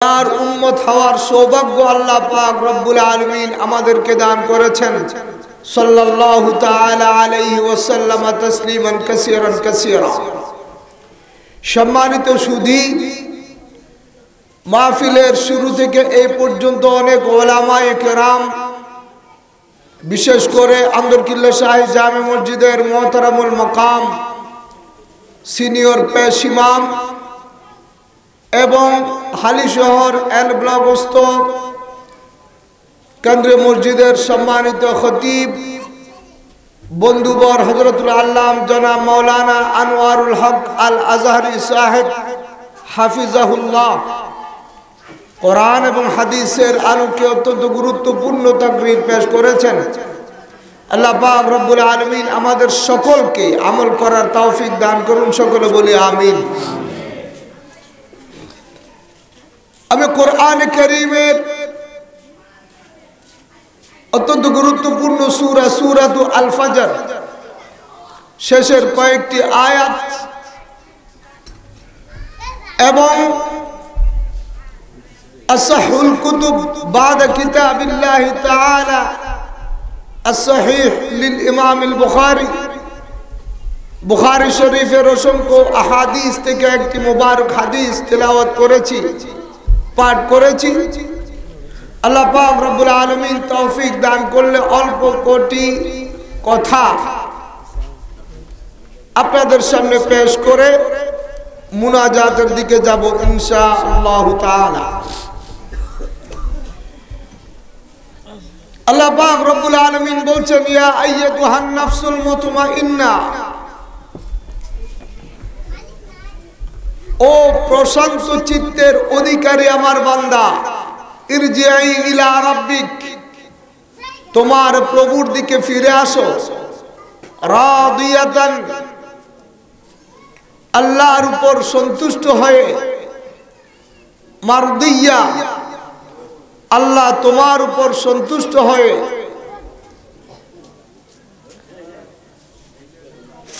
তার উম্মত হওয়ার সৌভাগ্য আল্লাহ পাক রব্বুল আলামিন আমাদেরকে দান করেছেন। সাল্লাল্লাহু তাআলা আলাইহি ওয়াসাল্লাম তাসলিমান কাসীরান কাসীরা। সম্মানিত সুধী, মাহফিলের শুরু থেকে এই পর্যন্ত অনেক উলামায়ে কেরাম, বিশেষ করে আন্দরকিল্লা শাহী জামে মসজিদের মুহতারামুল মাকাম সিনিয়র পেশ ইমাম এবং হালিশহর এল ব্লকস্থ কেন্দ্রীয় মসজিদের সম্মানিত খতিব বন্ধুবর হযরতুল আল্লাম জনাব মাওলানা আনোয়ারুল হক আল আজহারি সাহেব হাফিজাহুল্লাহ, কোরআন এবং হাদিসের আলোকে অত্যন্ত গুরুত্বপূর্ণ তাকরীর পেশ করেছেন। আল্লাহ পাক রব্বুল আলামিন আমাদের সকলকে আমল করার তৌফিক দান করুন। সকলে বলি আমিন। আমি কোরআন কারীমের অত্যন্ত গুরুত্বপূর্ণ সূরা সূরাতু আল ফজর শেষের কয়েকটি আয়াত এবং আসহুল কুতুব বাদা কিতাবিল্লাহি তাআলা as-sahih লিল ইমাম আল বুখারী শরীফের অসংখ্য আহাদিস থেকে একটি মুবারক হাদিস তেলাওয়াত করেছি, পাঠ করেছি। আল্লাহ পাক রব্বুল আলামিন তৌফিক দান করলে অল্প কোটি কথা আপনাদের সামনে পেশ করে মুনাজাতের দিকে যাব ইনশাআল্লাহ তাআলা। আল্লাহ পাক রব্বুল আলামিন বলছেন, ইয়া আইয়াতুহান নাফসুল মুতমাইন্না, ও প্রশান্ত চিত্তের অধিকারী আমার বান্দা, ইরজিই ইলা রাব্বিক, তোমার প্রভুর দিকে ফিরে আসো, রাদিয়াতান, আল্লাহর উপর সন্তুষ্ট হয়ে, মারদিয়া, আল্লাহ তোমার উপর সন্তুষ্ট হয়ে,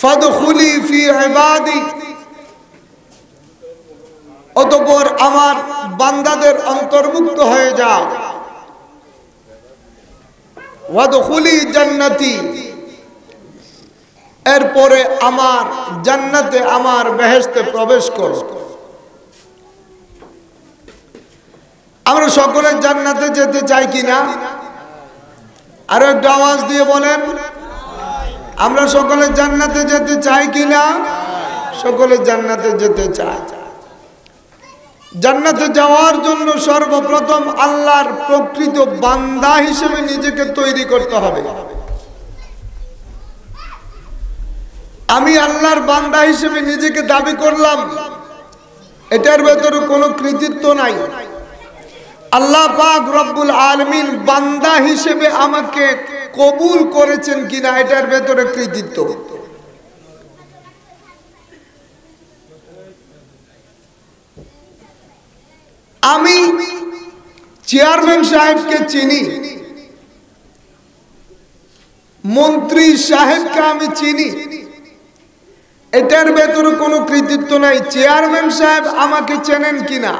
ফাদখুলি ফি ইবাদি, অতঃপর আমার বান্দাদের অন্তর্ভুক্ত হয়ে যাও, ওয়াদখুলি জান্নাতি, এরপরে আমার জান্নাতে, আমার বেহেশতে প্রবেশ করো। আমরা সকলে জান্নাতে যেতে চাই কিনা? আরো একটু আওয়াজ দিয়ে বলেন, আমরা সকলে জান্নাতে যেতে চাই কিনা? সকলে জান্নাতে যেতে চায়। জান্নাতে যাওয়ার জন্য সর্বপ্রথম আল্লাহর প্রকৃত বান্দা হিসেবে নিজেকে তৈরি করতে হবে। আমি আল্লাহর বান্দা হিসেবে নিজেকে দাবি করলাম, এটার ভেতরে কোনো কৃতিত্ব নাই। আল্লাহ পাক রব্বুল আলামিন বান্দা হিসেবে আমাকে কবুল করেছেন কিনা, এটার ভেতরে কৃতিত্ব। আমি চেয়ারম্যান সাহেবকে চিনি, মন্ত্রী সাহেবকে আমি চিনি, এটার ভেতরে কোনো কৃতিত্ব নাই। চেয়ারম্যান সাহেব আমাকে চেনেন কিনা,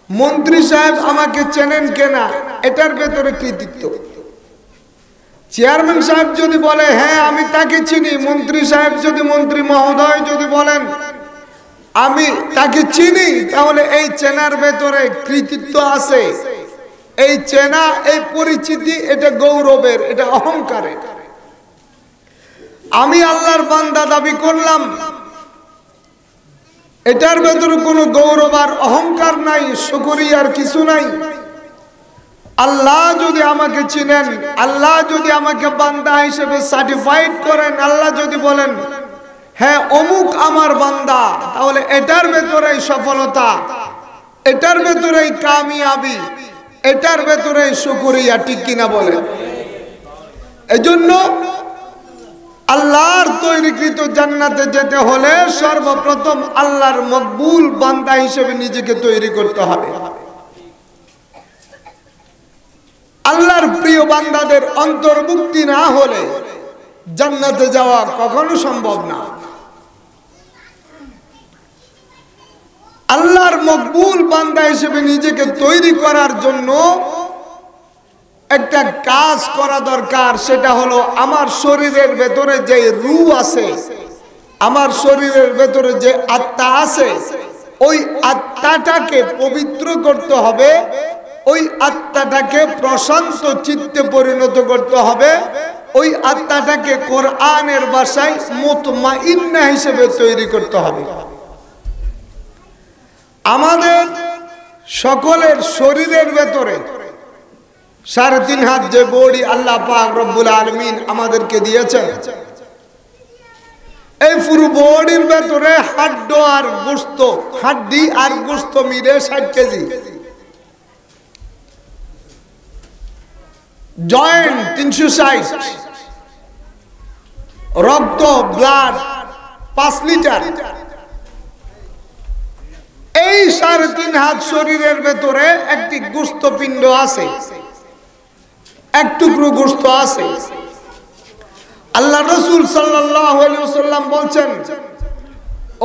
মন্ত্রী সাহেব আমাকে চেনেন কিনা, এটার ভেতরে কৃতিত্ব। চেয়ারম্যান সাহেব যদি বলে হ্যাঁ আমি তাকে চিনি, মন্ত্রী সাহেব যদি, মন্ত্রী মহোদয় যদি বলেন আমি তাকে চিনি, তাহলে এই চেনার ভেতরে কৃতিত্ব আছে। এই চেনা, এই পরিচিতি, এটা গৌরবের, এটা অহংকারের। আমি আল্লাহর বান্দা দাবি করলাম, এটার ভেতরে কোনো গৌরব আর অহংকার নাই, শুকরিয়ার কিছু নাই। আল্লাহ যদি আমাকে চিনেন, আল্লাহ যদি আমাকে বান্দা হিসেবে সার্টিফাইড করেন, আল্লাহ যদি বলেন হ্যাঁ অমুক আমার বান্দা, তাহলে এটার ভেতরেই সফলতা, এটার ভেতরেই কামিয়াবি, এটার ভেতরেই শুকরিয়া। ঠিক কিনা বলেন? এজন্য আল্লাহর তৈরিকৃত জান্নাতে যেতে হলে সর্বপ্রথম আল্লাহর মকবুল বান্দা হিসেবে নিজেকে তৈরি করতে হবে। আল্লাহর প্রিয় বান্দাদের অন্তর্ভুক্তি না হলে জান্নাতে যাওয়া কখনো সম্ভব না। আল্লাহর মকবুল বান্দা হিসেবে নিজেকে তৈরি করার জন্য একটা কাজ করা দরকার। সেটা হলো আমার শরীরের ভেতরে যে রূহ আছে, আমার শরীরের ভেতরে যে আত্মা আছে, ওই আত্মাটাকে পবিত্র করতে হবে, ওই আত্মাটাকে প্রশান্ত চিত্তে পরিণত করতে হবে, ওই আত্মাটাকে কোরআনের ভাষায় মুতমাইন্না হিসেবে তৈরি করতে হবে। আমাদের সকলের শরীরের ভেতরে 3.5 হাত যে বডি আল্লাহ পাক রব্বুল আলামিন আমাদেরকে দিয়েছেন, এই পুরো বডির ভেতরে হাড্ডি আর গোশত মিলে 60 কেজি, জয়েন্ট 360, রক্ত ব্লাড 5 লিটার। এই 3.5 হাত শরীরের ভেতরে একটি গোশত পিণ্ড আছে, এক টুকরো গোশত আছে। আল্লাহ রাসূল সাল্লাল্লাহু আলাইহি ওয়াসাল্লাম বলছেন,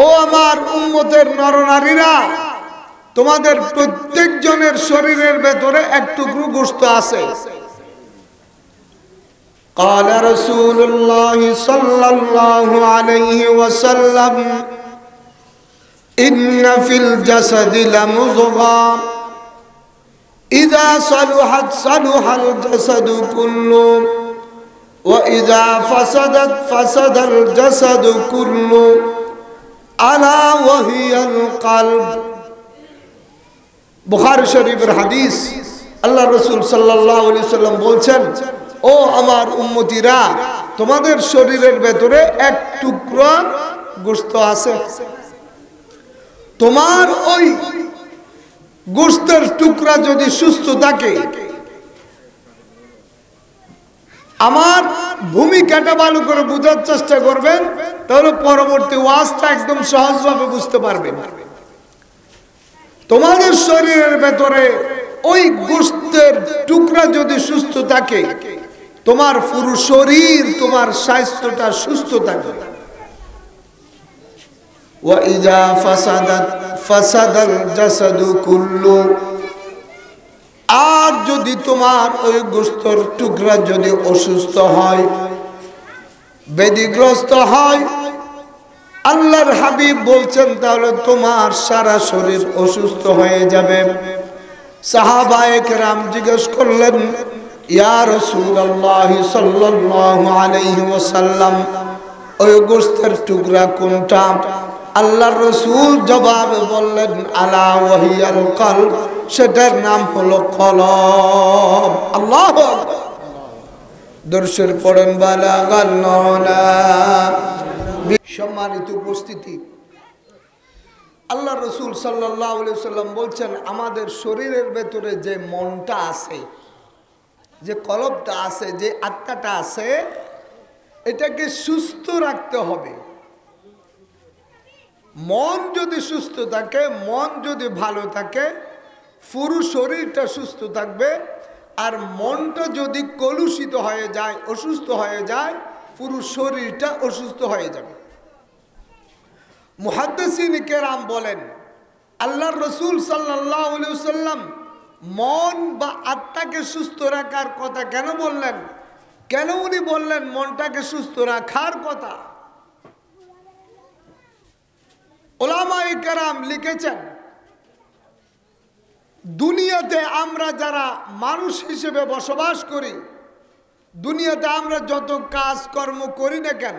ও আমার উম্মতের নরনারীরা, তোমাদের প্রত্যেকজনের শরীরের ভেতরে এক টুকরো গোশত আছে। قال رسول الله صلى الله عليه وسلم إن في الجسد لمضغة إذا صلحت صلح الجسد كله وإذا فسدت فسد الجسد كله ألا وهي القلب। বুখারী শরীফের হাদিস। আল্লাহ রাসূল সাল্লাল্লাহু আলাইহি ওয়াসাল্লাম বলছেন, ও আমার উম্মতিরা, তোমাদের শরীরের ভেতরে এক টুকরা গোশত আছে। তোমার ওই গোশতের টুকরা যদি সুস্থ থাকে, আমার ভূমিকাটা ভালো করে বোঝার চেষ্টা করবেন, তাহলে পরবর্তী ওয়াজটা একদম সহজভাবে বুঝতে পারবেন। তোমাদের শরীরের ভেতরে ওই গোশতের টুকরা যদি সুস্থ থাকে, তোমার পুরো শরীর, তোমার স্বাস্থ্যটা সুস্থ থাকবে। ওয়াইদা ফাসাদাত ফাসাদাল জাসাদু কুল্লু, আর যদি তোমার ওই গোশতের টুকরা যদি অসুস্থ হয়, ব্যাধিগ্রস্ত হয়, আল্লাহর হাবিব বলছেন, তাহলে তোমার সারা শরীর অসুস্থ হয়ে যাবে। সাহাবায়ে কেরাম জিজ্ঞেস করলেন, ইয়া রাসূলুল্লাহ সাল্লাল্লাহু আলাইহি ওয়াসাল্লাম, ওই গোশতের টুকরা কোনটা? আল্লাহর রাসূল জবাবে বললেন, আলা ওয়াহিয়াল কলব, সেটার নাম হলো কলব। আল্লাহু আকবার। দরুদ পড়েন বালাগাল নওলা। সম্মানিত উপস্থিতি, আল্লাহ রাসূল সাল্লাল্লাহু আলাইহি ওয়াসাল্লাম বলছেন, আমাদের শরীরের ভেতরে যে মনটা আছে, যে কলবটা আছে, যে আত্মাটা আছে, এটাকে সুস্থ রাখতে হবে। মন যদি সুস্থ থাকে, মন যদি ভালো থাকে, পুরো শরীরটা সুস্থ থাকবে। আর মনটা যদি কলুষিত হয়ে যায়, অসুস্থ হয়ে যায়, পুরো শরীরটা অসুস্থ হয়ে যাবে। মুহাদ্দিসিন কেরাম বলেন, আল্লাহর রাসূল সাল্লাল্লাহু আলাইহি ওয়াসাল্লাম মন বা আত্মাকে সুস্থ রাখার কথা কেন বললেন? কেন উনি বললেন মনটাকে সুস্থ রাখার কথা? উলামায়ে কেরাম লিখেছেন, দুনিয়াতে আমরা যারা মানুষ হিসেবে বসবাস করি, দুনিয়াতে আমরা যত কাজ কর্ম করি না কেন,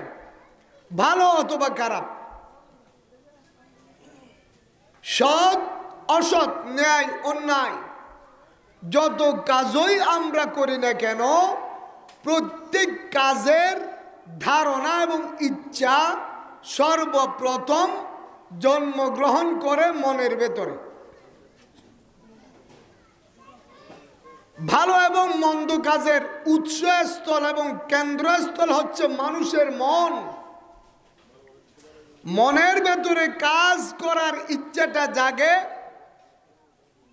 ভালো অথবা খারাপ, সৎ অসৎ, ন্যায় অন্যায়, যত কাজই আমরা করি না কেন, প্রত্যেক কাজের ধারণা এবং ইচ্ছা সর্বপ্রথম জন্মগ্রহণ করে মনের ভেতরে। ভালো এবং মন্দ কাজের উৎসস্থল এবং কেন্দ্রস্থল হচ্ছে মানুষের মন। মনের ভেতরে কাজ করার ইচ্ছাটা জাগে,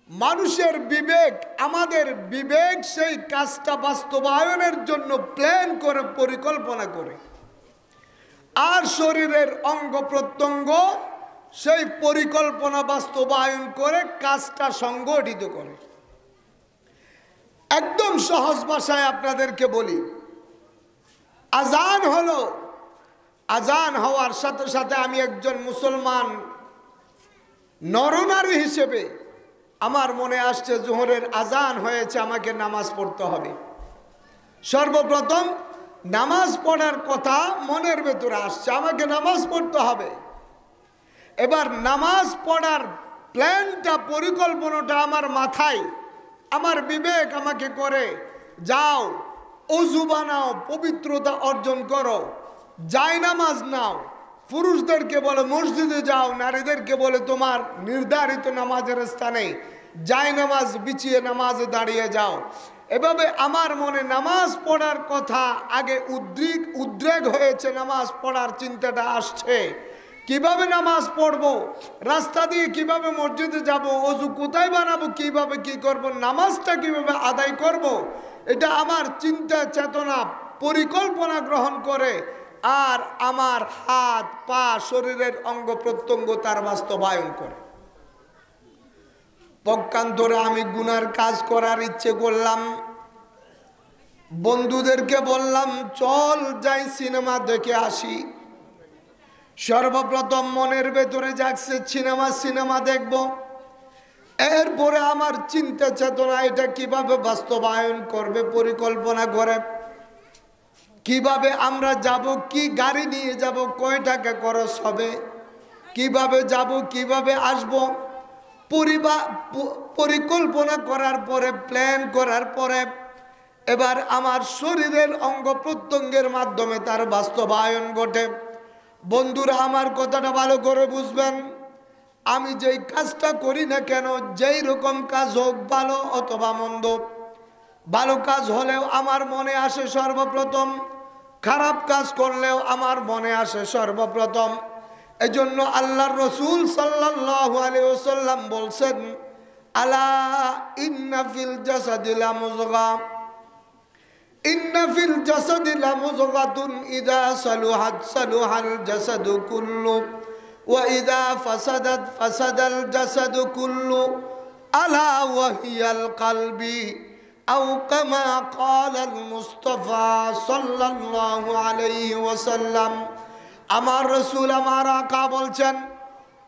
মানুষের বিবেক, আমাদের বিবেক সেই কাজটা বাস্তবায়নের জন্য প্ল্যান করে, পরিকল্পনা করে। আর শরীরের অঙ্গ প্রত্যঙ্গ সেই পরিকল্পনা বাস্তবায়ন করে কাজটা সংগঠিত করে। একদম সহজ ভাষায় আপনাদেরকে বলি, আজান হলো, আজান হওয়ার সাথে সাথে আমি একজন মুসলমান নরনারী হিসেবে আমার মনে আসছে জোহরের আজান হয়েছে, আমাকে নামাজ পড়তে হবে। সর্বপ্রথম নামাজ পড়ার কথা মনের ভেতরে আসছে, আমাকে নামাজ পড়তে হবে। এবার নামাজ পড়ার প্ল্যানটা, পরিকল্পনাটা আমার মাথায়, আমার বিবেক আমাকে করে, যাও অজু বানাও, পবিত্রতা অর্জন করো, যাই নামাজ নাও। পুরুষদেরকে বলে মসজিদে যাও, নারীদেরকে বলে তোমার নির্ধারিত নামাজের স্থানে যাই নামাজ বিছিয়ে নামাজে দাঁড়িয়ে যাও। এভাবে আমার মনে নামাজ পড়ার কথা আগে উদ্রেক হয়েছে, নামাজ পড়ার চিন্তাটা আসছে। কিভাবে নামাজ পড়বো, রাস্তা দিয়ে কিভাবে মসজিদে যাব, অজু কোথায় বানাবো, কিভাবে কি করব, নামাজটা কিভাবে আদায় করব, এটা আমার চিন্তা চেতনা পরিকল্পনা গ্রহণ করে। আর আমার হাত পা শরীরের অঙ্গ প্রত্যঙ্গ তার বাস্তবায়ন করে। পক্ষান্তরে আমি গুনার কাজ করার ইচ্ছে করলাম, বন্ধুদেরকে বললাম চল যাই সিনেমা দেখে আসি। সর্বপ্রথম মনের ভেতরে জাগছে সিনেমা দেখব। এরপরে আমার চিন্তা চেতনা এটা কিভাবে বাস্তবায়ন করবে, পরিকল্পনা করে কিভাবে আমরা যাব, কি গাড়ি নিয়ে যাব, কয় টাকা খরচ হবে, কিভাবে যাব, কিভাবে আসব, পরিকল্পনা করার পরে, প্ল্যান করার পরে এবার আমার শরীরের অঙ্গ প্রত্যঙ্গের মাধ্যমে তার বাস্তবায়ন ঘটে। বন্ধুরা আমার কথাটা ভালো করে বুঝবেন, আমি যেই কাজটা করি না কেন, যেই রকম কাজ হোক, ভালো অথবা মন্দ, ভালো কাজ হলেও আমার মনে আসে সর্বপ্রথম, খারাপ কাজ করলেও আমার মনে আসে সর্বপ্রথম। এজন্য আল্লাহর রাসূল সাল্লাল্লাহু আলাইহি ওয়াসাল্লাম বলছেন, আলা ইন্না ফিল জাসাদি লামুযগা, ইন্না ফিল জাসাদি লামুযগাতুন ইযা সালুহাত সালুহাল জাসাদু কুল্লু ওয়া ইযা ফাসাদাত ফাসাদাল জাসাদু কুল্লু আলা ওয়া হিয়াল কলবি আও কামা ক্বালাল মুস্তাফা সাল্লাল্লাহু আলাইহি ওয়াসাল্লাম। আমার রাসূল, আমার আকা বলছেন,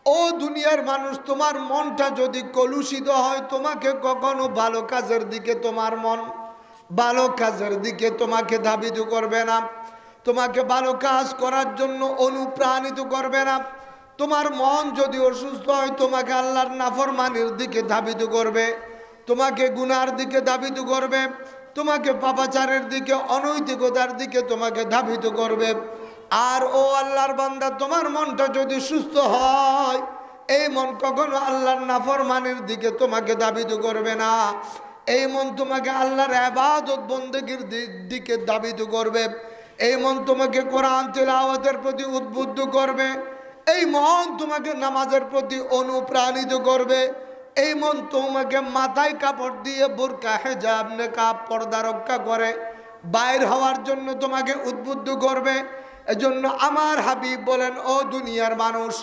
ও দুনিয়ার মানুষ, তোমার মনটা যদি কলুষিত হয়, তোমাকে কখনো ভালো কাজের দিকে তোমার মন, ভালো কাজের দিকে তোমাকে ধাবিত করবে না, তোমাকে ভালো কাজ করার জন্য অনুপ্রাণিত করবে না। তোমার মন যদি অসুস্থ হয়, তোমাকে আল্লাহর নাফরমানির দিকে ধাবিত করবে, তোমাকে গুনার দিকে ধাবিত করবে, তোমাকে পাপাচারের দিকে, অনৈতিকতার দিকে তোমাকে ধাবিত করবে। আর ও আল্লাহর বান্দা, তোমার মনটা যদি সুস্থ হয়, এই মন কখনো আল্লাহর নাফরমানির দিকে তোমাকে ধাবিত করবে না। এই মন তোমাকে আল্লাহর ইবাদত বন্দেগীর দিকে ধাবিত করবে। এই মন তোমাকে কোরআন তিলাওয়াতের প্রতি উদ্বুদ্ধ করবে। এই মন তোমাকে নামাজের প্রতি অনুপ্রাণিত করবে। এই মন তোমাকে মাথায় কাপড় দিয়ে বোরকা, হিজাব, নেকাব, পর্দা রক্ষা করে বাইর হওয়ার জন্য তোমাকে উদ্বুদ্ধ করবে। এজন্য আমার হাবিব বলেন, ও দুনিয়ার মানুষ,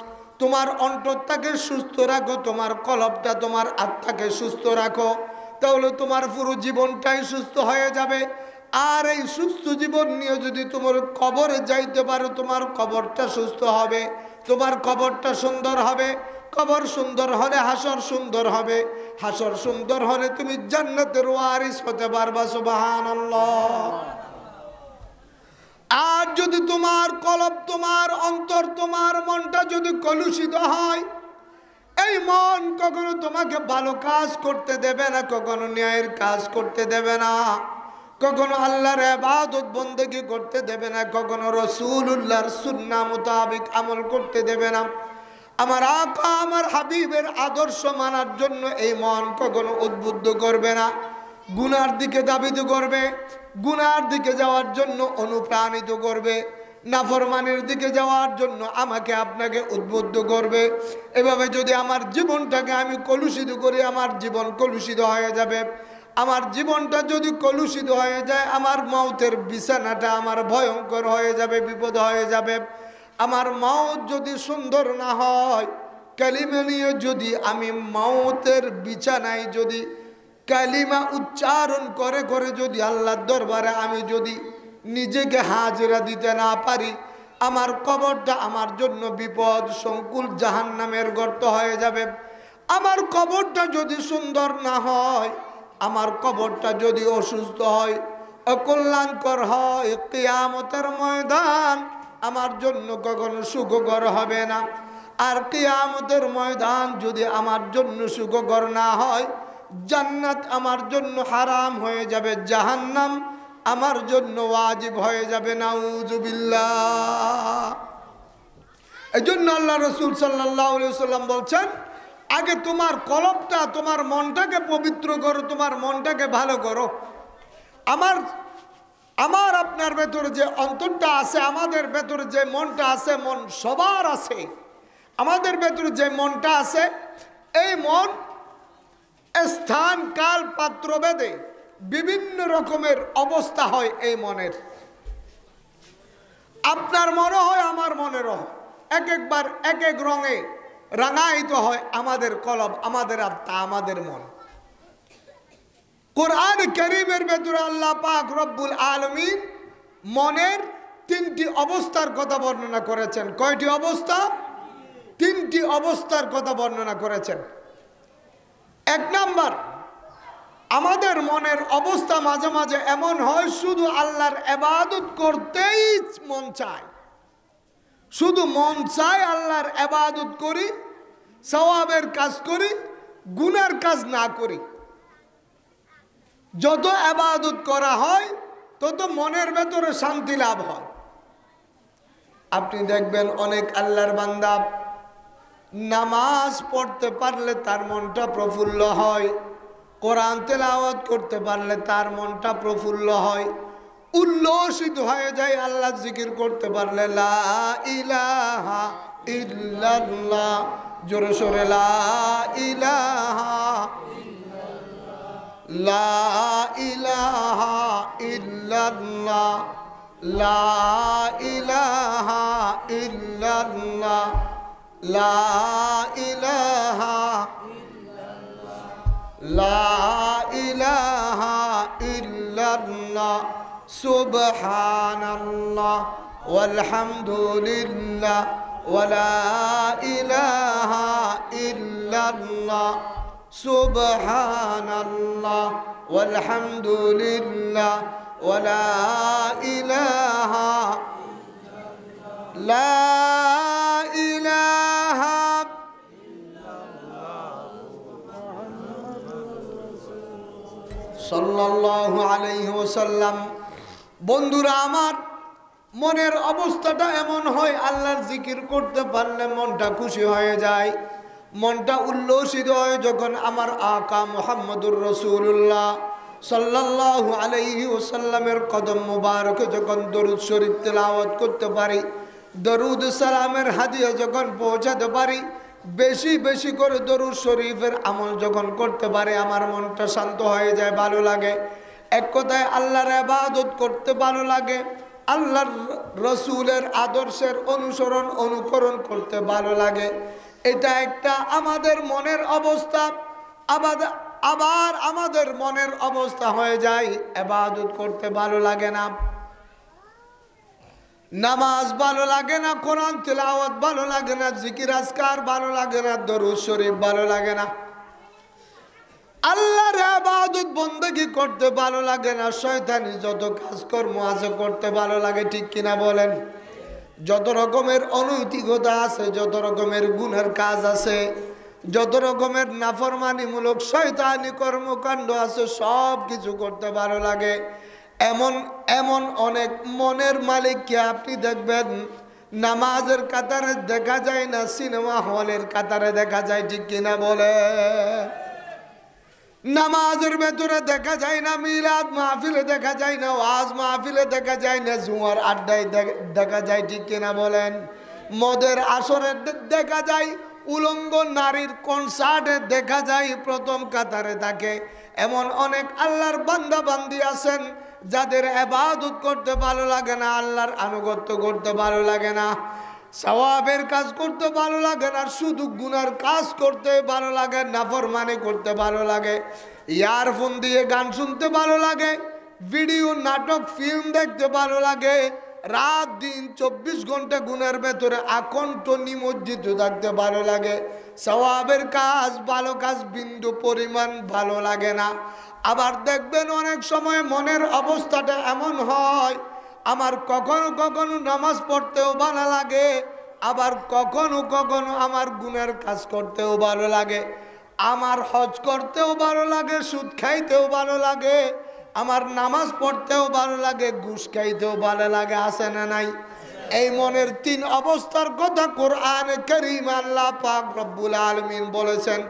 তোমার অন্তরটাকে সুস্থ রাখো, তোমার কলবটা, তোমার আত্মাকে সুস্থ রাখো, তাহলে তোমার পুরো জীবনটাই সুস্থ হয়ে যাবে। আর এই সুস্থ জীবন নিয়ে যদি তোমার কবরে যাইতে পারো, তোমার কবরটা সুস্থ হবে, তোমার কবরটা সুন্দর হবে। কবর সুন্দর হলে হাসর সুন্দর হবে, হাসর সুন্দর হলে তুমি জান্নাতের ওয়ারিস হতে পারবা। সুবহানাল্লাহ। আর যদি তোমার কলব, তোমার অন্তর, তোমার মনটা যদি কলুষিত হয়, এই মন কখনো তোমাকে ভালো কাজ করতে দেবে না, কখনো ন্যায়ের কাজ করতে দেবে না, কখনো আল্লাহর ইবাদত বন্দেগী করতে দেবে না, কখনো রাসূলুল্লাহর সুন্নাহ মোতাবেক আমল করতে দেবে না। আমার আকা, আমার হাবিবের আদর্শ মানার জন্য এই মন কখনো উদ্বুদ্ধ করবে না, গুনার দিকে ধাবিত করবে, গুনার দিকে যাওয়ার জন্য অনুপ্রাণিত করবে, নাফরমানির দিকে যাওয়ার জন্য আমাকে আপনাকে উদ্বুদ্ধ করবে। এভাবে যদি আমার জীবনটাকে আমি কলুষিত করি, আমার জীবন কলুষিত হয়ে যাবে। আমার জীবনটা যদি কলুষিত হয়ে যায়, আমার মৌতের বিছানাটা আমার ভয়ঙ্কর হয়ে যাবে, বিপদ হয়ে যাবে। আমার মৌত যদি সুন্দর না হয়, কালিমা নিয়ে যদি আমি মওতের বিছানায় যদি কালিমা উচ্চারণ করে করে যদি আল্লাহর দরবারে আমি যদি নিজেকে হাজিরা দিতে না পারি, আমার কবরটা আমার জন্য বিপদ সংকুল জাহান্নামের গর্ত হয়ে যাবে। আমার কবরটা যদি সুন্দর না হয়, আমার কবরটা যদি অসুস্থ হয়, অকল্যাণকর হয়, কিয়ামতের ময়দান আমার জন্য কখনো সুখকর হবে না। আর কিয়ামতের ময়দান যদি আমার জন্য সুখকর না হয়, জান্নাত আমার জন্য হারাম হয়ে যাবে, জাহান্নাম আমার জন্য ওয়াজিব হয়ে যাবে। নাউজুবিল্লাহ। এই জন্য আল্লাহ রসুল সাল্লাল্লাহু আলাইহি ওয়াসাল্লাম বলছেন, আগে তোমার কলবটা, তোমার মনটাকে পবিত্র করো, তোমার মনটাকে ভালো করো। আমার আপনার ভেতরে যে অন্তরটা আছে, আমাদের ভেতরে যে মনটা আছে, মন সবার আছে, আমাদের ভেতরে যে মনটা আছে, এই মন স্থান কাল পাত্র ভেদে বিভিন্ন রকমের অবস্থা হয়। এই মনের আপনার মনে হয়, আমার মনেরও এক একবার এক এক রঙে রাঙায়িত হয় আমাদের কলব, আমাদের আত্মা, আমাদের মন। কোরআন কারীমের ভেতরে আল্লাহ পাক রব্বুল আলামিন মনের তিনটি অবস্থার কথা বর্ণনা করেছেন। কয়টি অবস্থা? তিনটি অবস্থার কথা বর্ণনা করেছেন। এক নাম্বার, আমাদের মনের অবস্থা মাঝে মাঝে এমন হয় শুধু আল্লাহর ইবাদত করতেই মন চায়, শুধু মন চায় আল্লাহর ইবাদত করি, সওয়াবের কাজ করি, গুনার কাজ না করি। যত ইবাদত করা হয় তত মনের ভেতরে শান্তি লাভ হয়। আপনি দেখবেন অনেক আল্লাহর বান্দা নামাজ পড়তে পারলে তার মনটা প্রফুল্ল হয়, কোরআন তেলাওয়াত করতে পারলে তার মনটা প্রফুল্ল হয়, উল্লসিত হয়ে যায়। আল্লাহ জিকির করতে পারলে লা ইলাহা ইল্লাল্লাহ, জোরে সোরে লা ইলাহা লা ইলাহা ইল্লাল্লাহ, লা ইলাহা ইল্লাল্লাহ, লা ইলাহা লা ইলাহা ইল্লাল্লাহ, সুবহানাল্লাহ ওয়ালহামদুলিল্লাহ ওয়ালা ইলাহা ইল্লাল্লাহ, সুবহানাল্লাহ ওয়ালহামদুলিল্লাহ ওয়ালা ইলাহা লা ইলাহা সাল্লাল্লাহু আলাইহি ওয়াসাল্লাম। বন্ধুরা আমার, মনের অবস্থাটা এমন হয়, আল্লাহর জিকির করতে পারলে মনটা খুশি হয়ে যায়, মনটা উল্লসিত হয়। যখন আমার আকা মুহাম্মদুর রাসূলুল্লাহ সাল্লাল্লাহু আলাইহি ওয়াসাল্লামের কদম মুবারকে যখন দরুদ শরীফ তেলাওয়াত করতে পারি, দরুদ সালামের হাদিয়া যখন পৌঁছাতে পারি, বেশি বেশি করে দরুদ শরীফের আমল যখন করতে পারে, আমার মনটা শান্ত হয়ে যায়, ভালো লাগে। এক কথায় আল্লাহর ইবাদত করতে ভালো লাগে, আল্লাহর রসুলের আদর্শের অনুসরণ অনুকরণ করতে ভালো লাগে। এটা একটা আমাদের মনের অবস্থা। আবার আমাদের মনের অবস্থা হয়ে যায় ইবাদত করতে ভালো লাগে না, নামাজ ভালো লাগে না, কোরআন তেলাওয়াত ভালো লাগে না, জিকির আজকার ভালো লাগে না, দরুদ শরীফ ভালো লাগে না, আল্লাহর ইবাদত বন্দেগী করতে ভালো লাগে না, শয়তানি যত কাজকর্ম আছে করতে ভালো লাগে। ঠিক কিনা বলেন? যত রকমের অনৈতিকতা আছে, যত রকমের গুনার কাজ আছে, যত রকমের নাফরমানিমূলক শয়তানি কর্মকাণ্ড আছে, সব কিছু করতে ভালো লাগে। এমন এমন অনেক মনের মালিককে আপনি দেখবেন নামাজের কাতারে দেখা যায় না, সিনেমা হলের কাতারে দেখা যায়। ঠিক কিনা বলে? নামাজের ভেতরে দেখা যায় না, মিলাদ মাহফিলে দেখা যায় না, ওয়াজ মাহফিলে দেখা যায় না, জুয়ার আড্ডায় দেখা যায়। ঠিক কিনা বলেন? মদের আসরে দেখা যায়, উলঙ্গ নারীর কনসার্টে দেখা যায়, প্রথম কাতারে থাকে। এমন অনেক আল্লাহর বান্দা বান্দি আছেন যাদের ইবাদত করতে ভালো লাগে না, আল্লাহর আনুগত্য করতে ভালো লাগে না। সওয়াবের কাজ করতে ভালো লাগে না, শুধু গুনার কাজ করতে ভালো লাগে, নাফরমানি করতে ভালো লাগে, ইয়ারফোন দিয়ে গান শুনতে ভালো লাগে, ভিডিও নাটক ফিল্ম দেখতে ভালো লাগে, রাত দিন 24 ঘন্টা গুনার ভেতরে আকণ্ঠ নিমজ্জিত থাকতে ভালো লাগে। সওয়াবের কাজ, ভালো কাজ বিন্দু পরিমাণ ভালো লাগে না। আবার দেখবেন অনেক সময় মনের অবস্থাটা এমন হয়, আমার কখনো কখনো নামাজ পড়তেও ভালো লাগে, আবার কখনো কখনো আমার গুনার কাজ করতেও ভালো লাগে, আমার হজ করতেও ভালো লাগে, সুদ খাইতেও ভালো লাগে, আমার নামাজ পড়তেও ভালো লাগে, ঘুষ খাইতেও ভালো লাগে। আছে না নাই? এই মনের 3 অবস্থার কথা কোরআনে কারীম আল্লাহ পাক রব্বুল আলামিন বলেছেন।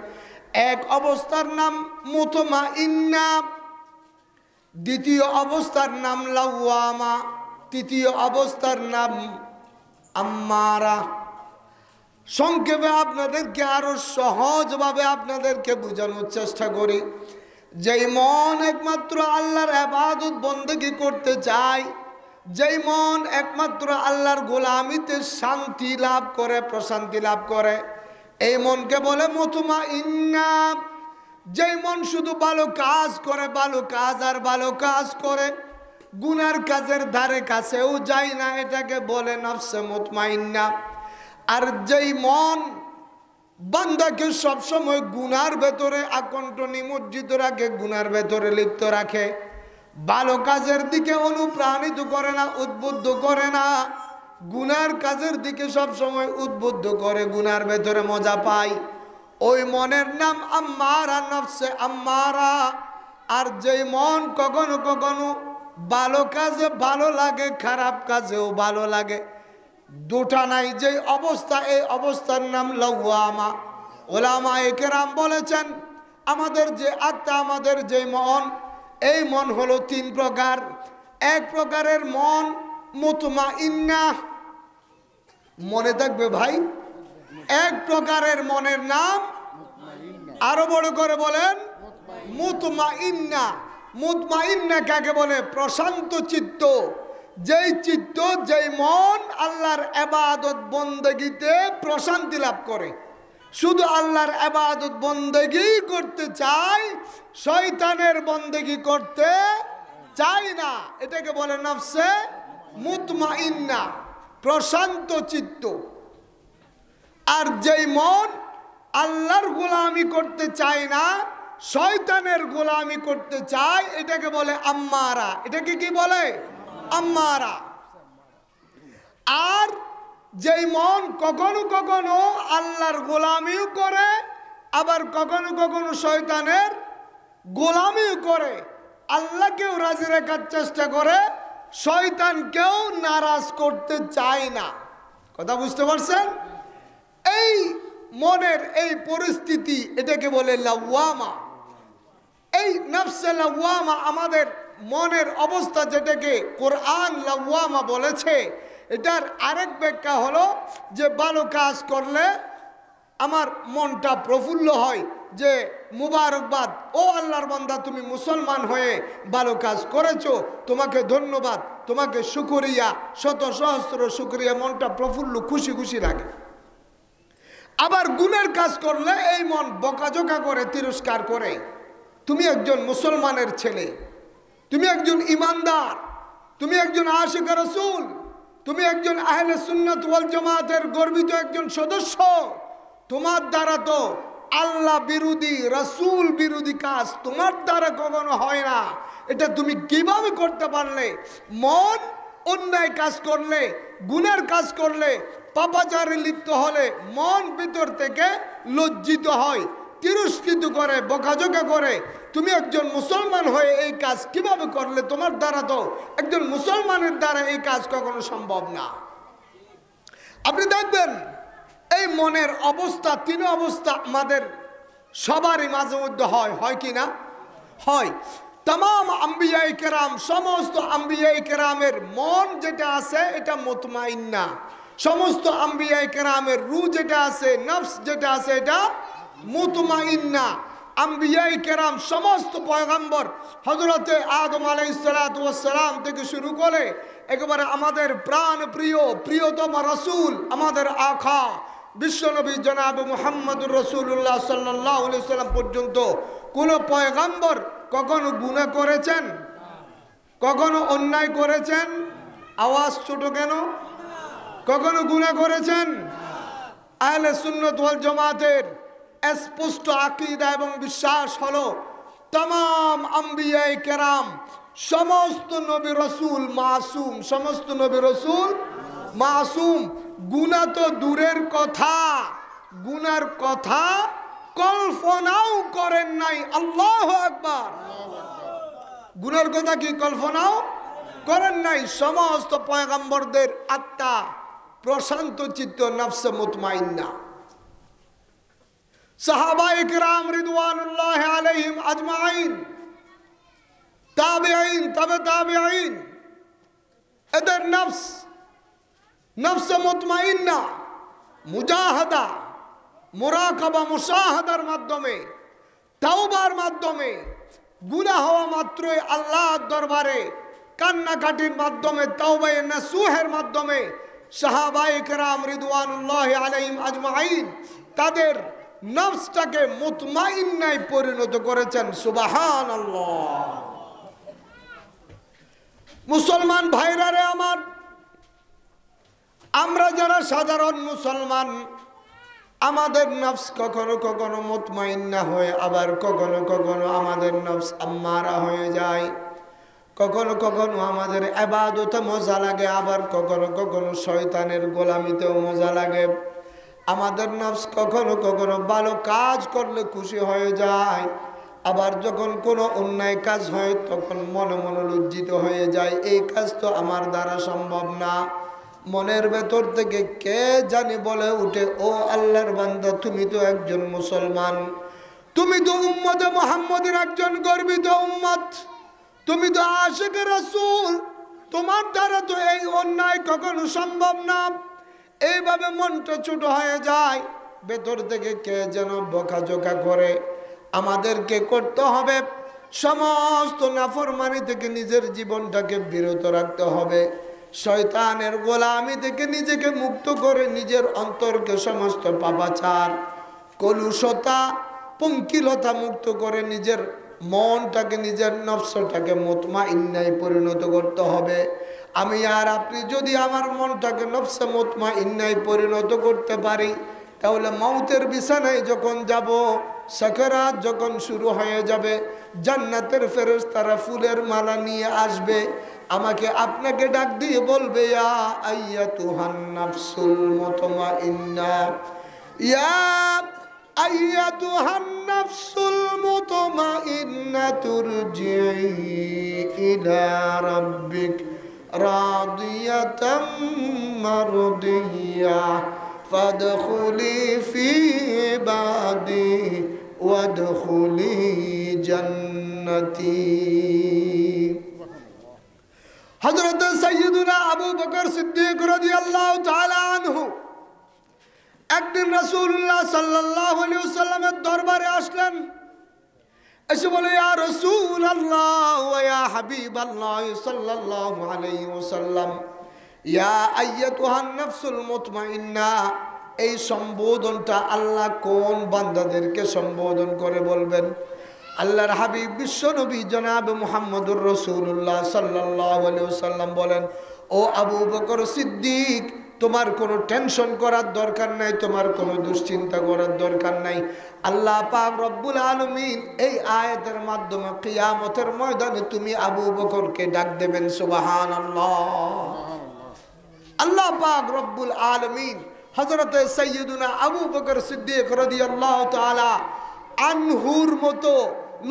এক অবস্থার নাম মুতমাইন্না, দ্বিতীয় অবস্থার নাম লাওয়ামা, তৃতীয় অবস্থার নাম আম্মারা। সংক্ষেপে আপনাদেরকে আরো সহজভাবে আপনাদেরকে বোঝানোর চেষ্টা করি। যেই মন একমাত্র আল্লাহর ইবাদত বন্দেগী করতে চায়, যেই মন একমাত্র আল্লাহর গোলামিতে শান্তি লাভ করে, প্রশান্তি লাভ করে, এই মনকে বলে মুতমাইন্না। যেই মন শুধু ভালো কাজ করে, ভালো কাজ আর ভালো কাজ করে, গুনার কাজের ধারে কাছেও যায় না, এটাকে বলে নফসে মুতমাইন্না। আর যেই মন বান্দাকে সবসময় গুনার ভেতরে আকণ্ঠ নিমজ্জিত রাখে, গুনার ভেতরে লিপ্ত রাখে, ভালো কাজের দিকে অনুপ্রাণিত করে না, উদ্বুদ্ধ করে না, গুনার কাজের দিকে সবসময় উদ্বুদ্ধ করে, গুনার ভেতরে মজা পায়, ওই মনের নাম আম্মারা, নফসে আম্মারা। আর যেই মন কখনো কখনো ভালো কাজে ভালো লাগে, খারাপ কাজেও ভালো লাগে, দুটা নাই যে অবস্থা, এই অবস্থার নাম লাওয়ামা। উলামায়ে কেরাম বলেছেন, আমাদের যে আত্মা, আমাদের যে মন, এই মন হলো 3 প্রকার। এক প্রকারের মন মুতমাইন্না, মনে থাকবে ভাই, এক প্রকারের মনের নাম, আরো বড় করে বলেন, মুতমাইন্না। মুতমাইন্না কাকে বলে? প্রশান্ত চিত্ত। যেই চিত্ত, যেই মন আল্লাহর ইবাদত বন্দেগীতে প্রশান্তি লাভ করে, শুধু আল্লাহর ইবাদত বন্দেগী করতে চায়, শয়তানের বন্দেগী করতে চায় না, এটাকে বলে নফসে মুতমাইন্না, প্রশান্ত চিত্ত। আর যেই মন আল্লাহর গোলামি করতে চায় না, শয়তানের গোলামি করতে চায়, এটাকে বলে আম্মারা। এটাকে কি বলে? আম্মারা। আর যেই মন কখনো কখনো আল্লাহর গোলামিও করে, আবার কখনো কখনো শয়তানের গোলামিও করে, আল্লাহকেও রাজি রাখার চেষ্টা করে, শয়তানকেও নারাজ করতে চায় না। কথা বুঝতে পারছেন? এই মনের এই পরিস্থিতি, এটাকে বলে লাওয়ামা। এই নফসে লাওয়ামা, আমাদের মনের অবস্থা, যেটাকে কোরআন লাওয়ামা বলেছে, এটার আরেক ব্যাখ্যা হলো যে ভালো কাজ করলে আমার মনটা প্রফুল্ল হয়, যে মুবারকবাদ, ও আল্লাহর বান্দা, তুমি মুসলমান হয়ে ভালো কাজ করেছো, তোমাকে ধন্যবাদ, তোমাকে শুকরিয়া, শত সহস্র শুকরিয়া, মনটা প্রফুল্ল, খুশি খুশি লাগে। আবার গুনার কাজ করলে এই মন বকাঝকা করে, তিরস্কার করে। তুমি একজন মুসলমানের ছেলে, তুমি একজন ইমানদার, তুমি একজন আশিক রাসূল, তুমি একজন আহলে সুন্নাত ওয়াল জামাতের গর্বিত একজন সদস্য, তোমার দ্বারা তো আল্লাহ বিরোধী, রাসূল বিরোধী কাজ তোমার দ্বারা কখনো হয় না। এটা তুমি কিভাবে করতে পারলে? মন অন্যায় কাজ করলে, গুনার কাজ করলে, পাপাচারে লিপ্ত হলে মন ভিতর থেকে লজ্জিত হয়, তিরস্কৃত করে, বকাঝকা করে। তুমি একজন মুসলমান হয়ে এই কাজ কিভাবে করলে? তোমার দ্বারা তো, একজন মুসলমানের দ্বারা এই কাজ কখনো সম্ভব না। আপনি দেখবেন এই মনের অবস্থা, 3 অবস্থা আমাদের সবারই মাঝে মধ্যে হয়, হয় কি না? হয়। तमाम আম্বিয়ায়ে কেরাম, সমস্ত আম্বিয়ায়ে কেরামের মন যেটা আছে এটা মুতমাইন্না। সমস্ত আম্বিয়ায়ে কেরামের রূহ যেটা আছে, নফস যেটা আছে, এটা মুতমাইন্না। আম্বিয়ায়ে কেরাম সমস্ত পয়গম্বর হযরতে আদম আলাইহিস সালাতু ওয়াস সালাম থেকে শুরু করে একেবারে আমাদের প্রাণ প্রিয় প্রিয়তম রাসূল আমাদের আকা বিশ্বনবী জনাব মুহাম্মদুর রাসূলুল্লাহ সাল্লাল্লাহু আলাইহি ওয়াসাল্লাম পর্যন্ত কোন পয়গম্বর কখনো গুনাহ করেছেন, কখনো অন্যায় করেছেন? আওয়াজ ছোট কেন? কখনো গুনাহ করেছেন? আহলে সুন্নাত ওয়াল জামাতের স্পষ্ট আকীদা এবং বিশ্বাস হলো तमाम আম্বিয়ায়ে কেরাম সমস্ত নবী রাসূল মাসুম, সমস্ত নবী রাসূল মাসুম। গুনাহ তো দূরের কথা, গুনার কথা কল্পনাও করেন নাই। আল্লাহু আকবার। গুনার কথা কি কল্পনাও করেন নাই? সমস্ত পয়গম্বরদের আত্মা প্রশান্ত চিত্ত, নফসে মুতমাইন্না। সাহাবায়ে কিরাম রিদওয়ানুল্লাহি আলাইহিম আজমাইন, তাবেঈন, তবে তাবেঈন, এদের নফসে মুতমাইন্না মুজাহাদা, মুরাকাবা, মুশাহাদার মাধ্যমে, তাওবার মাধ্যমে, গুনাহ হওয়া মাত্রই আল্লাহর দরবারে কান্নাকাটির মাধ্যমে, তাওবায়ে নাসুহের মাধ্যমে সাহাবায়ে কেরাম রিদওয়ানুল্লাহি আলাইহিম আজমাইন তাদের নফসটাকে মুতমাইন্নায় পরিণত করেছেন। সুবহানাল্লাহ। মুসলমান ভাইরা রে আমার, আমরা যারা সাধারণ মুসলমান, আমাদের নফস কখনো কখনো মুতমাইন্না হয়, আবার কখনো কখনো আমাদের নফস আম্মারা হয়ে যায়। কখনো কখনো আমাদের ইবাদতে মজা লাগে, আবার কখনো কখনো শয়তানের গোলামিতেও মজা লাগে। আমাদের নফস কখনো কখনো ভালো কাজ করলে খুশি হয়ে যায়, আবার যখন কোনো অন্যায় কাজ হয় তখন মনে মনে লজ্জিত হয়ে যায়, এই কাজ তো আমার দ্বারা সম্ভব না। মনের ভেতর থেকে কে জানি বলে উঠে, ও আল্লাহর বান্দা, তুমি তো একজন মুসলমান, তুমি তো উম্মতে মুহাম্মদের একজন গর্বিত উম্মত, তুমি তো আশিকে রাসূল, তোমার দ্বারা তো এই অন্যায় কখনো সম্ভব না। এইভাবে মনটা ছোট হয়ে যায়, ভেতর থেকে কে যেন বকাঝকা করে। আমাদেরকে করতে হবে সমস্ত নাফরমানি থেকে নিজের জীবনটাকে বিরত রাখতে হবে, শয়তানের গোলামি থেকে নিজেকে মুক্ত করে নিজের অন্তরকে সমস্ত পাপাচার, কলুষতা, পঙ্কিলতা মুক্ত করে নিজের মনটাকে, নিজের নফসটাকে মুতমাইন্নায় পরিণত করতে হবে। আমি আর আপনি যদি আমার মনটাকে নফসে মুতমাইন্নায় পরিণত করতে পারি, তাহলে মৌতের বিছানায় যখন যাব, সাকরাত যখন শুরু হয়ে যাবে, জান্নাতের ফেরেশতারা ফুলের মালা নিয়ে আসবে, আমাকে আপনাকে ডাক দিয়ে বলবে, ইয়া আইয়াতুহান নাফসুল মুতমাইন্না, ইয়া আইয়াতুহান নাফসুল মুতমাইন্না তুরজিই ইলা রাব্বিক রাদিয়াতাম মারদিয়া ফাদখুলি ফি ইবাদি ওয়াদখুলি জান্নাতি। হযরত সাইয়্যিদুনা আবু বকর সিদ্দিক রাদিয়াল্লাহু তাআলা আনহু একদিন রাসূলুল্লাহ সাল্লাল্লাহু আলাইহি ওয়াসাল্লামের দরবারে আসলেন, এসে বলে, ইয়া রাসূলুল্লাহ ওয়া ইয়া হাবিবাল্লাহ সাল্লাল্লাহু আলাইহি ওয়াসাল্লাম, ইয়া আইয়াতুহান নাফসুল মুতমাইন্না, এই সম্বোধনটা আল্লাহ কোন বান্দাদেরকে সম্বোধন করে বলবেন? আল্লাহর হাবিব বিশ্বনবী জনাব মুহাম্মদুর রাসূলুল্লাহ সাল্লাল্লাহু আলাইহি ওয়াসাল্লাম বলেন, ও আবু বকর সিদ্দিক, তোমার কোনো টেনশন করার দরকার নাই, তোমার কোনো দুশ্চিন্তা করার দরকার নাই। আল্লাহ পাক রব্বুল আলামিন এই আয়াতের মাধ্যমে কিয়ামতের ময়দানে তুমি আবু বকরকে ডাক দেবেন। সুবহানাল্লাহ। আল্লাহ পাক রব্বুল আলামিন হযরত সাইয়্যিদুনা আবু বকর সিদ্দিক রাদিয়াল্লাহু তাআলা আনহুর মতো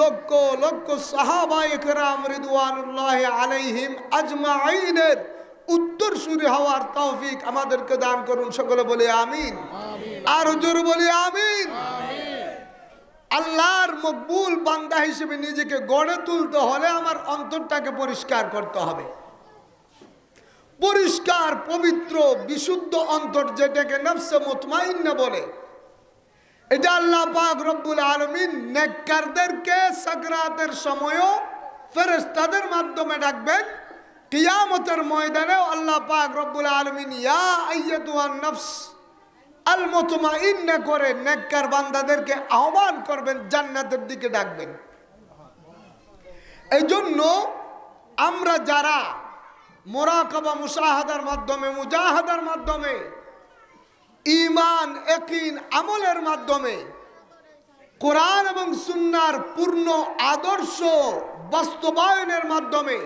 লক্ষ লক্ষ সাহাবায়ে কেরাম রিদওয়ানুল্লাহি আলাইহিম আজমাইনের উত্তরসূরি হওয়ার তৌফিক আমাদেরকে দান করুন। সকলে বলি আমিন। আর জোরে বলি আমিন। আল্লাহর মকবুল বান্দা হিসেবে নিজেকে গড়ে তুলতে হলে আমার অন্তরটাকে পরিষ্কার করতে হবে। পরিষ্কার, পবিত্র, বিশুদ্ধ অন্তর, যেটাকে নফসে মুতমাইন্না বলে, এটা আল্লাহ পাক রব্বুল আলামিন নেককারদেরকে সাকরাতের সময়ও ফেরেশতাদের মাধ্যমে ডাকবেন। কিয়ামতের ময়দানেও আল্লাহ পাক রব্বুল আলামিন ইয়া আইয়াতুহান নফস আল মুতমাইন্না করে নেককার বান্দাদেরকে আহ্বান করবেন, জান্নাতের দিকে ডাকবেন। এই জন্য আমরা যারা মুরাকাবা মুশাহাদার মাধ্যমে, মুজাহাদার মাধ্যমে, ঈমান ইয়াকিন আমলের মাধ্যমে কোরআন এবং সুন্নাহর পূর্ণ আদর্শ বাস্তবায়নের মাধ্যমে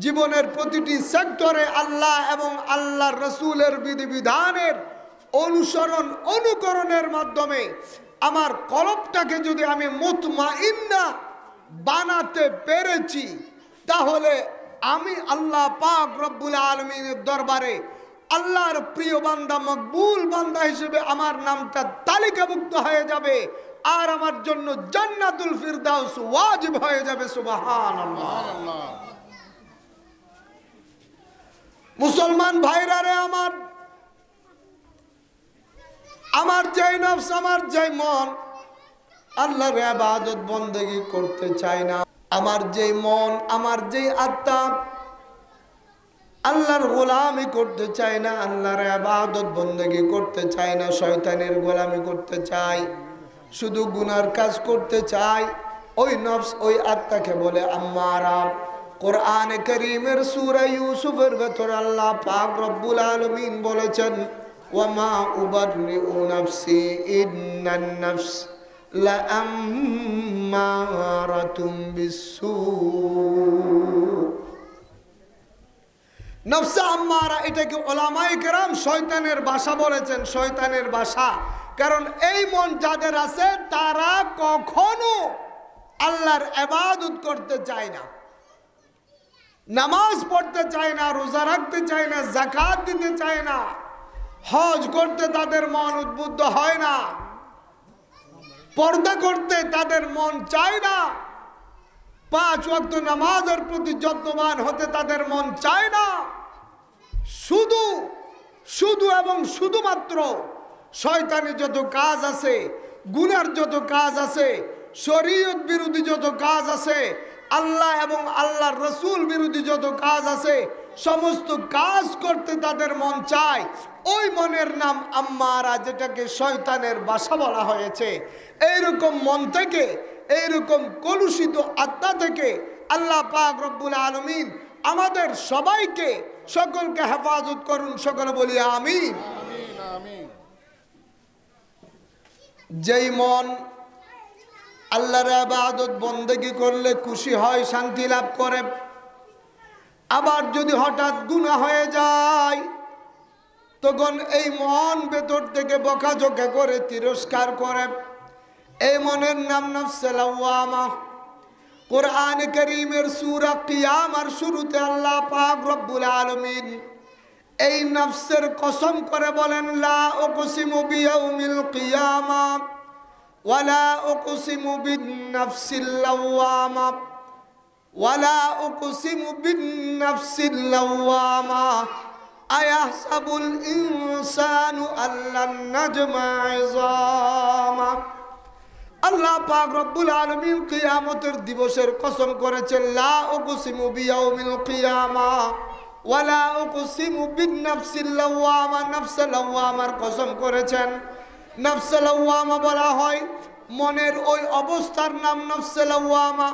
জীবনের প্রতিটি সেক্টরে আল্লাহ এবং আল্লাহর রাসূলের বিধিবিধানের অনুসরণ অনুকরণের মাধ্যমে আমার কলবটাকে যদি আমি মুতমাইন্না বানাতে পেরেছি, তাহলে আমি আল্লাহ পাক রব্বুল আলামিনের দরবারে আল্লাহর প্রিয় বান্দা, মকবুল বান্দা হিসেবে আমার নামটা তালিকাভুক্ত হয়ে যাবে, আর আমার জন্য জান্নাতুল ফিরদাউস ওয়াজিব হয়ে যাবে। সুবহানাল্লাহ। মুসলমান ভাইরা রে, আমার যেই নফস, আমার যেই মন আল্লাহর ইবাদত বন্দেগী করতে চায় না, আমার যেই মন, আমার যেই আত্মা আল্লাহর গোলামি করতে চায় না, আল্লাহর ইবাদত বন্দেগী করতে চায় না, শয়তানের গোলামি করতে চায়, শুধু গুনার কাজ করতে চায়, ওই নফস ওই আত্মাকে বলে আম্মারা। কোরআনে কারীমের সূরা ইউসুফের ভেতরে আল্লাহ পাক রব্বুল আলামিন বলেছেন, ওয়ামা উবাররিউ নাফসি ইন্নান নাফস লাআম্মারাতুম বিসসু। নফস আম্মারা, এটাকে উলামায়ে কেরাম শয়তানের ভাষা বলেছেন, শয়তানের ভাষা। কারণ এই মন যাদের আছে তারা কখনো আল্লাহর ইবাদত করতে চায় না, নামাজ পড়তে চায় না, রোজা রাখতে চায় না, যাকাত দিতে চায় না, হজ করতে তাদের মন উদ্বুদ্ধ হয় না, পর্দা করতে তাদের মন চায় না, 5 ওয়াক্ত নামাজের প্রতি যত্নবান হতে তাদের মন চায় না। শুধু শুধু এবং শুধুমাত্র শয়তানি যত কাজ আছে, গুনার যত কাজ আছে, শরীয়ত বিরোধী যত কাজ আছে, আল্লাহ এবং আল্লাহর রাসূল বিরোধী যত কাজ আছে, সমস্ত কাজ করতে তাদের মন চায়। ওই মনের নাম আম্মারা, যেটাকে শয়তানের বাসা বলা হয়েছে। এইরকম মন থেকে, এইরকম কলুষিত আত্মা থেকে আল্লাহ পাক রব্বুল আলামিন আমাদের সবাইকে, সকলকে হেফাজত করুন। সকলে বলি আমিন। যেই মন আল্লাহর ইবাদত বন্দেগী করলে খুশি হয়, শান্তি লাভ করে, আবার যদি হঠাৎ গুনাহ হয়ে যায় তখন এই মন ভেতর থেকে বকাঝকা করে, তিরস্কার করে। এই মনের নাম নফসে লাওয়ামা। কোরআনে কারীমের সূরা কিয়ামার শুরুতে আল্লাহ পাক রব্বুল আলামিন এই নফসের কসম করে বলেন, লা উকসিমু বিয়াউমিল কিয়ামা ওয়ালা উকসিমু বিন নাফসিল লাওয়ামা ওয়ালা উকসিমু বিন নাফসিল লাওয়ামা আয়াহসাবুল ইনসানু আল্লান নাজমা ইযামা। আল্লাহ পাক রব্বুল আলামিন কিয়ামতের দিবসের কসম করেছেন, লা উকসিমু বিয়াউমিল কিয়ামা ওয়ালা উকসিমু বিন নাফসিল লাওয়ামা। নাফসে লাওয়ামার কসম করেছেন। নাফসে লাওয়ামা বলা হয় মনের ওই অবস্থার নাম নফসে লাওয়ামা।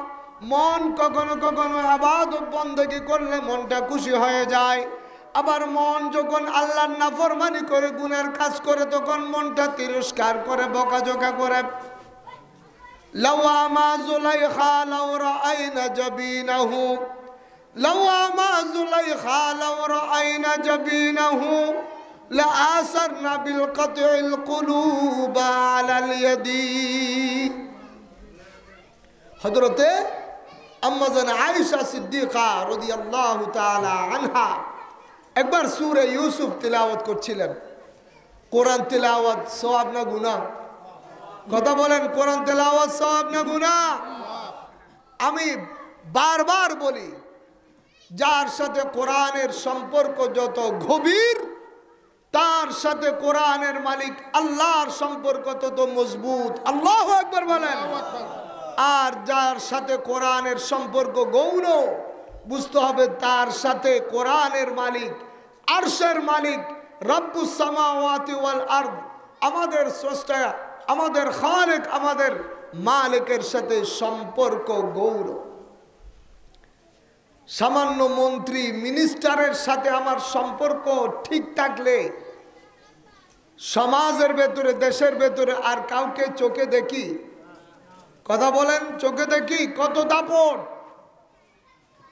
মন কখনো কখনো ইবাদত বন্দেগী করলে মনটা খুশি হয়ে যায়, আবার মন যখন আল্লাহর নাফরমানি করে, গুনার কাজ করে, তখন মনটা তিরস্কার করে, বকাঝকা করে। লাওয়ামা যুলাইখা লাউ রাআইনা জাবিনাহু, লাওয়ামা যুলাইখা লাউ রাআইনা জাবিনাহু লাআসারনা বিল কতইল কুলুবা আলাল ইয়াদি। হযরতে আম্মা জান আয়েশা সিদ্দিকা রাদিয়াল্লাহু তাআলা আনহা একবার সূরা ইউসুফ তিলাওয়াত করছিলেন। কোরআন তিলাওয়াত সওয়াব না গুনাহ? কথা বলেন, কোরআন তিলাওয়াত সওয়াব না গুনাহ? আমি বারবার বলি, যার সাথে কোরআনের সম্পর্ক যত গভীর তার সাথে কোরআনের মালিক আল্লাহর সম্পর্ক তত মজবুত। আল্লাহু আকবার বলেন। আর যার সাথে কোরআনের সম্পর্ক গৌণ, বুঝতে হবে তার সাথে কোরআনের মালিক, আরশের মালিক, রব্বুস সামাওয়াতি ওয়াল আরদ, আমাদের স্রষ্টা, আমাদের খালিক, আমাদের মালিকের সাথে সম্পর্ক গৌণ। সামান্য মন্ত্রী মিনিস্টারের সাথে আমার সম্পর্ক ঠিক থাকলে সমাজের ভেতরে, দেশের ভেতরে আর কাউকে চোখে দেখি? কথা বলেন, চোখে দেখি কত দাপট।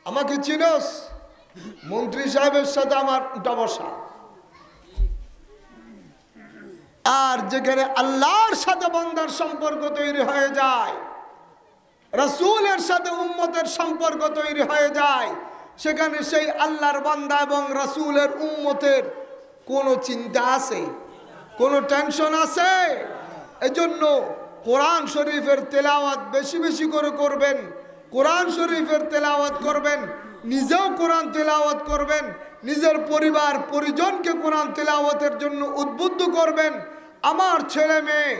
আমাকে চিনোস? মন্ত্রী সাহেবের সাথে আমার উঠা বসা। আর যেখানে আল্লাহর সাথে বান্দার সম্পর্ক তৈরি হয়ে যায়, রাসূলের সাথে উম্মতের সম্পর্ক তৈরি হয়ে যায়, সেখানে সেই আল্লাহর বান্দা এবং রাসূলের উম্মতের কোনো চিন্তা আছে? কোনো টেনশন আছে? এজন্য কোরআন শরীফের তেলাওয়াত বেশি বেশি করে করবেন। কোরআন শরীফের তেলাওয়াত করবেন, নিজেও কোরআন তেলাওয়াত করবেন, নিজের পরিবার পরিজনকে কোরআন তেলাওয়াতের জন্য উদ্বুদ্ধ করবেন। আমার ছেলে মেয়ে,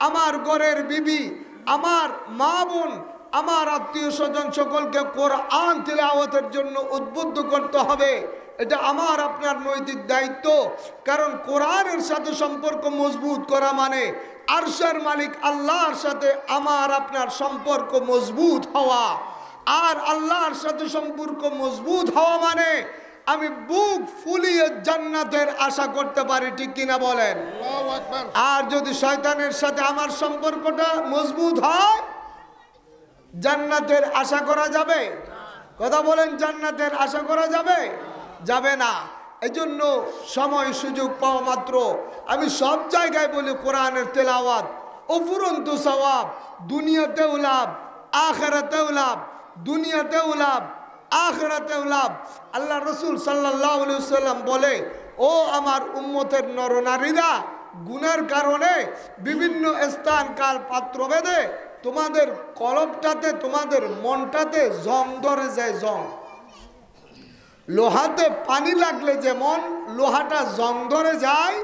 আমার ঘরের বিবি, আমার মা বোন, আমার আত্মীয় স্বজন সকলকে কোরআন তেলাওয়াতের জন্য উদ্বুদ্ধ করতে হবে। এটা আমার আপনার নৈতিক দায়িত্ব। কারণ কোরআনের সাথে সম্পর্ক মজবুত করা মানে আরশের মালিক আল্লাহর সাথে আমার আপনার সম্পর্ক মজবুত হওয়া। আর আল্লাহর সাথে সম্পর্ক মজবুত হওয়া মানে আমি বুক ফুলিয়ে জান্নাতের আশা করতে পারি, ঠিক কিনা বলেন? আর যদি শয়তানের সাথে আমার সম্পর্কটা মজবুত হয়, জান্নাতের আশা করা যাবে? কথা বলেন, জান্নাতের আশা করা যাবে? যাবে না। এই জন্য সময় সুযোগ পাওয়া মাত্র আমি সব জায়গায় বলি কোরআনের তেলাওয়াত অফুরন্ত সওয়াব, দুনিয়াতেও লাভ, আখিরাতেও লাভ, দুনিয়াতেও লাভ, আখিরাতেও লাভ। আল্লাহ রসুল সাল্লাল্লাহু আলাইহি ওয়াসাল্লাম বলে, ও আমার উম্মতের নরনারীরা, গুনার কারণে বিভিন্ন স্থান কাল পাত্র ভেদে তোমাদের কলবটাতে, তোমাদের মনটাতে জং ধরে যায়। জং, লোহাতে পানি লাগলে যেমন লোহাটা জং ধরে যায়,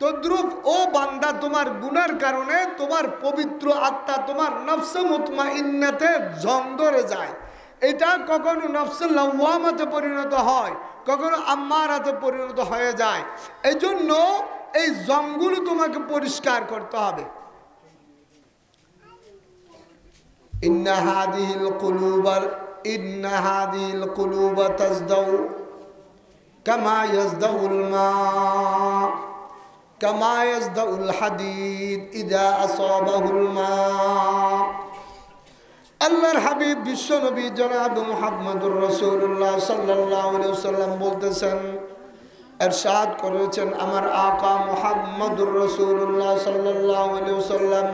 তদ্রূপ ও বান্দা তোমার গুনার কারণে তোমার পবিত্র আত্মা, তোমার নফসে মুতমাইন্নাতে জং ধরে যায়। এটা কখনো নফসে লাওয়ামাতে পরিণত হয়, কখনো আম্মারাতে পরিণত হয়ে যায়। এই জন্য এই জংগুলো তোমাকে পরিষ্কার করতে হবে। ইন্না হাদিহিল কুলুবা তাজদাউ কামা ইয়াজদাউল মা কামা ইয়াজদাউল হাদিদ ইযা আসাবাহুল মা। আল্লাহর হাবিব বিশ্ব নবী জনাব মুহাম্মদুর রাসূলুল্লাহ সাল্লাল্লাহু আলাইহি ওয়াসাল্লাম বলতেছেন, ইরশাদ করেছেন আমার আকা মুহাম্মদুর রাসূলুল্লাহ সাল্লাল্লাহু আলাইহি ওয়াসাল্লাম,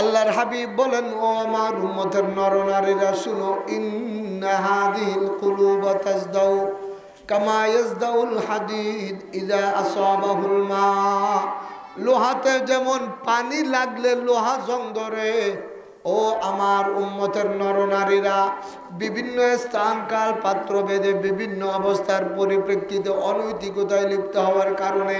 আল্লাহর হাবিব বলেন, ও আমার উম্মতের নরনারীরা শুনো, ইন্না হাদিহিল কুলুবা তাজদাউ কামা ইয়াজদাউল হাদিদ ইযা আসাবাহুল মা। লোহাতে যেমন পানি লাগলে লোহা জং ধরে, ও আমার উম্মতের নরনারীরা বিভিন্ন স্থান কাল পাত্র ভেদে বিভিন্ন অবস্থার পরিপ্রেক্ষিতে অনৈতিকতায় লিপ্ত হওয়ার কারণে,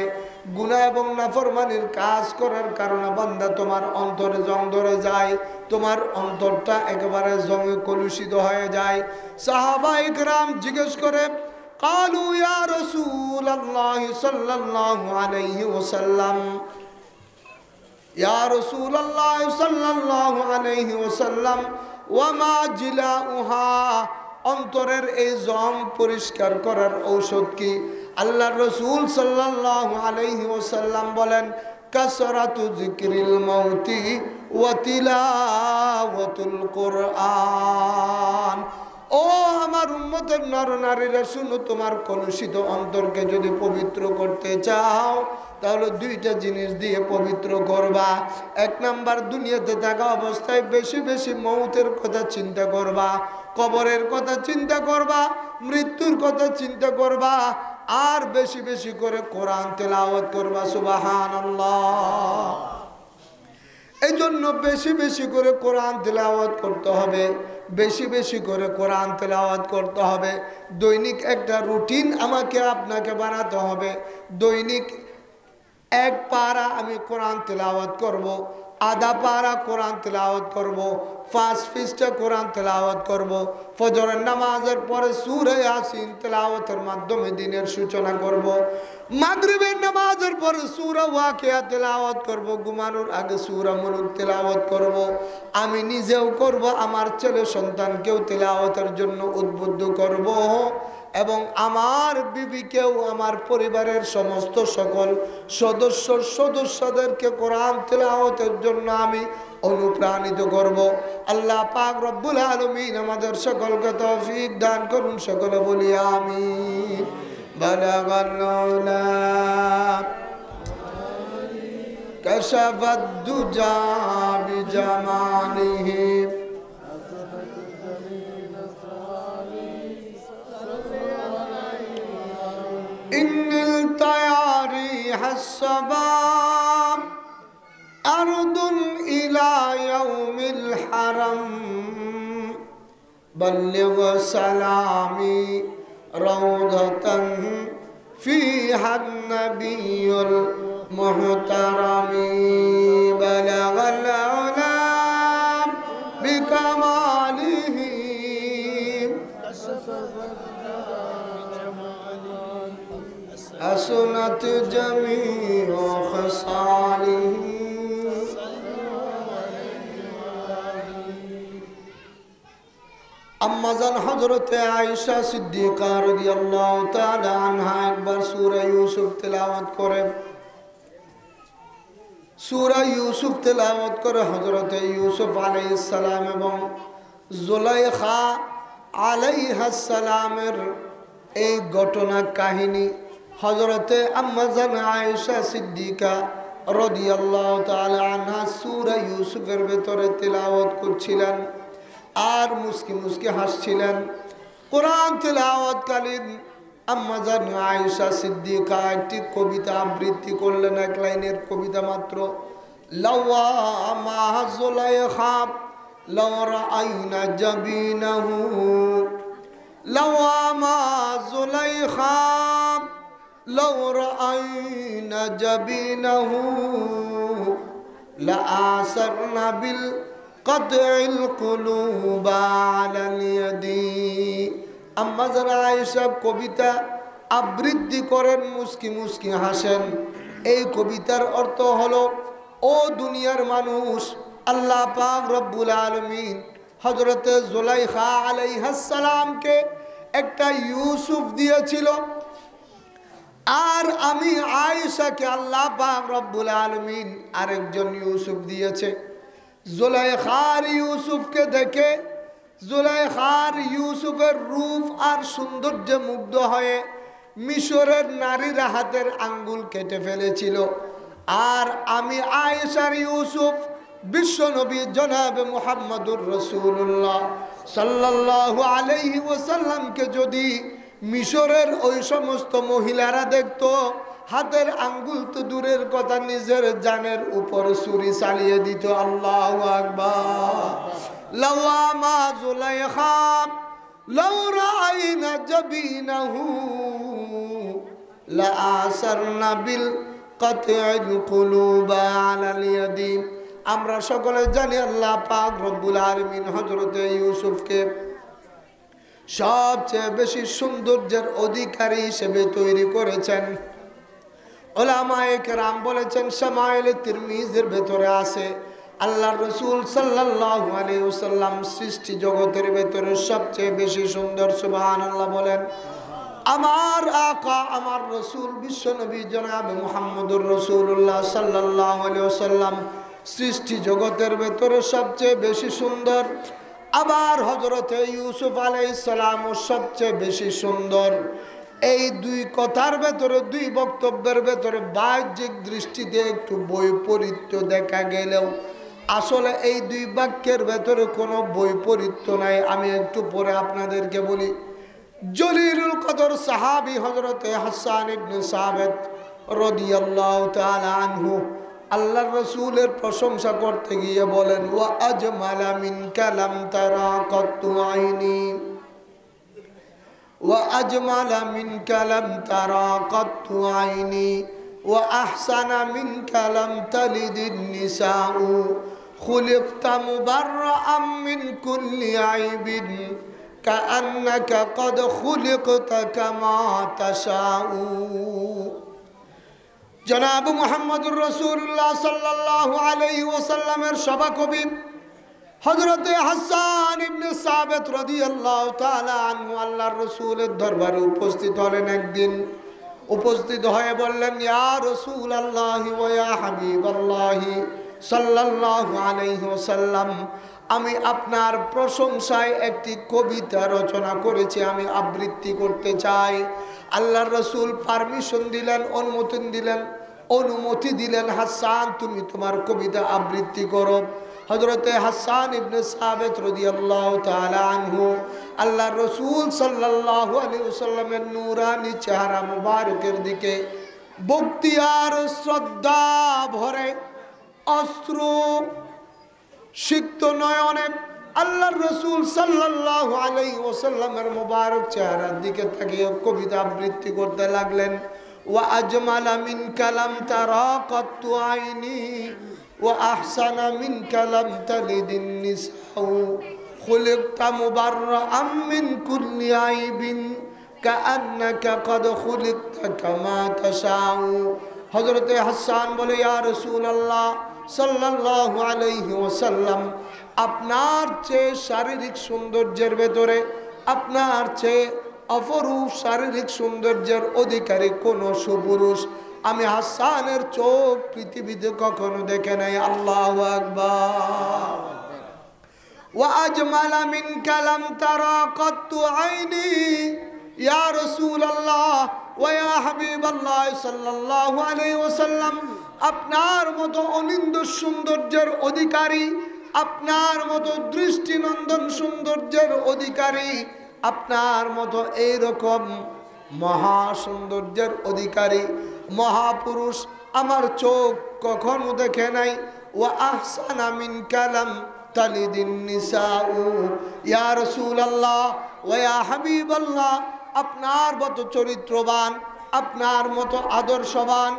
গুনাহ এবং নাফরমানির কাজ করার কারণে বান্দা তোমার অন্তরে জং ধরে যায়, তোমার অন্তরটা একেবারে জংয়ে কলুষিত হয়ে যায়। সাহাবায়ে কেরাম জিজ্ঞেস করে, قالوا يا رسول الله صلى الله عليه وسلم يا رسول الله صلى الله عليه وسلم وما جلاؤها, অন্তরের এই জং পরিষ্কার করার ঔষধ কি? আল্লাহর রাসূল সাল্লাল্লাহু আলাইহি ওয়াসাল্লাম বলেন, কাসরাতু যিকরিল মাউতি ওয়া তিলাওয়াতুল কুরআন। ও আমার উম্মতের নরনারীরা শুনো, তোমার কলুষিত অন্তরকে যদি পবিত্র করতে চাও তাহলে দুইটা জিনিস দিয়ে পবিত্র করবা। এক নাম্বার, দুনিয়াতে থাকা অবস্থায় বেশি বেশি মৌতের কথা চিন্তা করবা, কবরের কথা চিন্তা করবা, মৃত্যুর কথা চিন্তা করবা, আর বেশি বেশি করে কোরআন তেলাওয়াত করবা। সুবহানাল্লাহ। এই জন্য বেশি বেশি করে কোরআন তেলাওয়াত করতে হবে, বেশি বেশি করে কোরআন তেলাওয়াত করতে হবে। দৈনিক একটা রুটিন আমাকে আপনাকে বানাতে হবে। দৈনিক এক পারা আমি কোরআন তেলাওয়াত করব, আধা পারা কোরআন তেলাওয়াত করব, 5 পৃষ্ঠা কোরআন তেলাওয়াত করব। ফজরের নামাজের পরে সূরা ইয়াসিন তেলাওয়াতের মাধ্যমে দিনের সূচনা করব। মাগরিবের নামাজের পরে সূরা ওয়াকিয়া তেলাওয়াত করব। ঘুমানোর আগে সূরা মুলক তেলাওয়াত করব। আমি নিজেও করব, আমার ছেলে সন্তানকেও তেলাওয়াতের জন্য উদ্বুদ্ধ করব এবং আমার বিবিকেও, আমার পরিবারের সমস্ত সকল সদস্যদেরকে কোরআন তেলাওয়াতের জন্য আমি অনুপ্রাণিত করব। আল্লাহ পাক রব্বুল আলামিন আমাদের সকলকে তৌফিক দান করুন। সকলে বলি আমিন। বালাগাল উলা কাশাফাদ দুজা বিজামালিহি ইন্নিল তায়ারি হাসসাবাম আরদুন ইলা ইয়াউমিল হারাম বাল্লিগ সালামি রাউদাতান ফিহান নাবিয়ুল মুহতারামি বালাগাল উলা বিকামালিহি حسنت جميع خصاله আম্মাজান হযরতে আয়েশা সিদ্দিকা রাদিয়াল্লাহু তাআলা আনহা একবার সূরা ইউসুফ তেলাওয়াত করে, সূরা ইউসুফ তেলাওয়াত করে হযরতে ইউসুফ আলাইহিস সালাম এবং জুলাইখা আলাইহাস সালামের এই ঘটনা কাহিনী হযরতে আম্মাজান আয়েশা সিদ্দিকা রাদিয়াল্লাহু তাআলা আনহা সূরা ইউসুফের ভিতরে তেলাওয়াত করছিলেন আর মুস্কি মুস্কি হাসছিলেন। কোরআন তেলাওয়াতকালীন আম্মাজান আয়েশা সিদ্দিকা একটি কবিতা আবৃত্তি করলেন, এক লাইনের কবিতা মাত্র। লাওয়ামা জুলাইখা লাও রাআইনা জাবিনাহু লাওয়ামা জুলাইখা লাও রাআইনা জাবিনাহু লাআসারনা বিল কতইল কুলুবা আলাল ইয়াদি। আম্মাজান আয়েশা কবিতা আবৃত্তি করেন, মুস্কি মুস্কি হাসেন। এই কবিতার অর্থ হলো, ও দুনিয়ার মানুষ, আল্লাহ পাক রব্বুল আলামিন হযরতে জুলাইখা আলাইহাস সালামকে একটা ইউসুফ দিয়েছিল, আর আমি আয়েশাকে আল্লাহ পাক রব্বুল আলামিন আরেকজন ইউসুফ দিয়েছে। জুলাইখার ইউসুফকে দেখে জুলাইখার ইউসুফের রূপ আর সৌন্দর্যে মুগ্ধ হয়ে মিশরের নারীরা হাতের আঙ্গুল কেটে ফেলেছিল। আর আমি আয়েশার ইউসুফ বিশ্বনবী জনাবে মুহাম্মদুর রাসূলুল্লাহ সাল্লাল্লাহু আলাইহি ওয়াসাল্লামকে যদি মিশরের ওই সমস্ত মহিলারা দেখতো, হাতের আঙ্গুল তো দূরের কথা, নিজের জানের উপর ছুরি চালিয়ে দিত। আল্লাহু আকবার। লাওয়ামা জুলাইখা লাও রাআইনা জাবিনাহু লাআসারনা বিল কতইল কুলুবা আলাল ইয়াদি। আমরা সকলে জানি আল্লাহ পাক রব্বুল আলামিন হযরতে ইউসুফকে সবচেয়ে বেশি সৌন্দর্যের অধিকারী হিসেবে তৈরি করেছেন। উলামায়ে কেরাম বলেছেন, শামাইল তিরমিজির ভেতরে আছে আল্লাহর রাসূল সাল্লাল্লাহু আলাইহি ওয়াসাল্লাম সৃষ্টি জগতের ভেতরে সবচেয়ে বেশি সুন্দর। সুবহানাল্লাহ বলেন। আমার আকা আমার রাসূল বিশ্বনবী জনাব মুহাম্মদুর রাসূলুল্লাহ সাল্লাল্লাহু আলাইহি ওয়াসাল্লাম সৃষ্টি জগতের ভেতরে সবচেয়ে বেশি সুন্দর। আবার হযরতে ইউসুফ আলাইহিস সালামও সবচেয়ে বেশি সুন্দর। এই দুই কথার ভেতরে, দুই বক্তব্যের ভেতরে বাহ্যিক দৃষ্টিতে একটু বৈপরীত্য দেখা গেলেও আসলে এই দুই বাক্যের ভেতরে কোনো বৈপরীত্য নাই। আমি একটু পরে আপনাদেরকে বলি। জলিলুল কদর সাহাবী হযরতে হাসান ইবনে সাবিত রাদিয়াল্লাহু তাআলা আনহু আল্লাহর রাসূলের প্রশংসা করতে গিয়ে বলেন ওয়া আজমালা মিনকা লাম তারা কাত্তু আইনি ওয়া আজমালা মিনকা লাম তারা কাত্তু আইনি ওয়া আহসানা মিনকা লাম তালিদিন নিসাউ খুলিকতা মুবাররাআম মিন কুল্লি আইবিন কাআন্নাকা ক্বাদ খুলিকতা কামা তাশাউ। জনাব মুহাম্মদুর রাসূলুল্লাহ সাল্লাল্লাহু আলাইহি ওয়াসাল্লামের সভাকবি হযরতে হাসান ইবনে সাবিত রাদিয়াল্লাহু তাআলা আনহু আল্লাহর রাসূলের দরবারে উপস্থিত হলেন। একদিন উপস্থিত হয়ে বললেন, ইয়া রাসূলুল্লাহি ওয়া ইয়া হাবিবাল্লাহি সাল্লাল্লাহু আলাইহি ওয়াসাল্লাম, আমি আপনার প্রশংসায় একটি কবিতা রচনা করেছি, আমি আবৃত্তি করতে চাই। আল্লাহর রাসূল পারমিশন দিলেন, অনুমতি দিলেন, হাসান তুমি তোমার কবিতা আবৃত্তি করো। হযরতে হাসান ইবনে সাবিত রাদিয়াল্লাহু তাআলা আনহু আল্লাহর রাসূল সাল্লাল্লাহু আলাইহি ওয়াসাল্লামের নূরানি চেহারা মুবারকের দিকে ভক্তি আর শ্রদ্ধা ভরে অস্ত্র সিক্ত নয়নে আল্লাহর রাসূল সাল্লাল্লাহু আলাইহি ওয়াসাল্লামের মুবারক চেহারার দিকে তাকিয়ে কবিতা আবৃত্তি করতে লাগলেন। ওয়া আজমালা মিন কালাম তারা কাত্তু আইনি ওয়া আহসানা মিন কালাম তালিদিন নিসাউ খুলিকতা মুবাররাআম মিন কুল্লি আইবিন কাআন্নাকা ক্বাদ খুলিকতা কামা তাশাউ। হযরতে হাসান বলে, ইয়া রাসূলুল্লাহ সাল্লাল্লাহু আলাইহি ওয়াসাল্লাম, আপনার চেয়ে শারীরিক সৌন্দর্যের ভেতরে আপনার চেয়ে অপরূপ শারীরিক সৌন্দর্যের অধিকারী কোন সুপুরুষ আমি হাসানের চোখ পৃথিবীতে কখনো দেখে নাই। আল্লাহু আকবার। ওয়া আজমালা মিন কালাম তারা কাত্তু আইনি ইয়া রাসূলুল্লাহ ওয়া ইয়া হাবিবাল্লাহ সাল্লাল্লাহু আলাইহি ওয়াসাল্লাম, আপনার মতো অনিন্দ্য সৌন্দর্যের অধিকারী, আপনার মতো দৃষ্টিনন্দন সৌন্দর্যের অধিকারী, আপনার মতো এইরকম মহা সৌন্দর্যের অধিকারী মহাপুরুষ আমার চোখ কখনো দেখে নাই। ওয়া আহসানা মিন কালাম তালিদিন নিসাউ ইয়া রাসূলুল্লাহ ওয়া ইয়া হাবিবাল্লাহ, আপনার মতো চরিত্রবান, আপনার মতো আদর্শবান,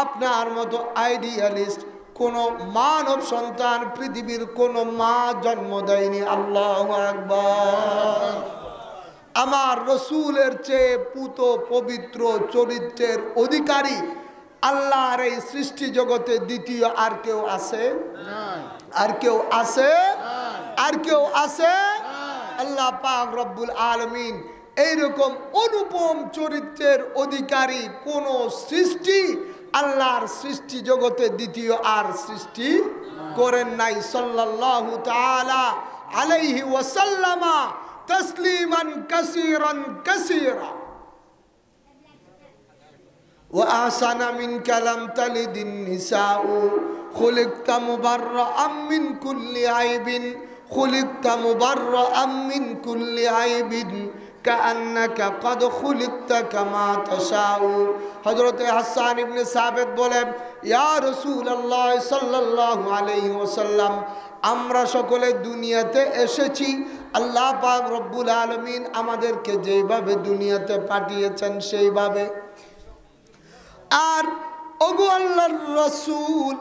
আপনার মতো আইডিয়ালিস্ট কোন মানব সন্তান পৃথিবীর কোন মা জন্ম দেয়নি। আল্লাহু আকবার। আমার রসুলের চেয়ে পুত পবিত্র চরিত্রের অধিকারী আল্লাহর এই সৃষ্টি জগতে দ্বিতীয় আর কেউ আছে? আর কেউ আছে? আর কেউ আছে? আল্লাহ পাক রব্বুল আলামিন এইরকম অনুপম চরিত্রের অধিকারী কোন সৃষ্টি আল্লাহর সৃষ্টি জগতে দ্বিতীয় আর সৃষ্টি করেন নাই। সাল্লাল্লাহু তাআলা আলাইহি ওয়াসাল্লামা তাসলিমান কাসীরান কাসীরা। ওয়া আহসানা মিন কালাম তালিদিন নিসাউ খুলিকতা মুবাররাআম মিন কুল্লি আইবিন খুলিকতা মুবাররাআম মিন কুল্লি আইবিন কাআন্নাকা ক্বাদ খুলিকতা কামা তাশাউ। হযরতে হাসান ইবনে সাবিত বলেন, ইয়া রাসূলুল্লাহ সাল্লাল্লাহু আলাইহি ওয়াসাল্লাম, আমরা সকলে দুনিয়াতে এসেছি আল্লাহ পাক রব্বুল আলামিন আমাদেরকে যেভাবে দুনিয়াতে পাঠিয়েছেন সেইভাবে। আর ওগো আল্লাহর রাসূল,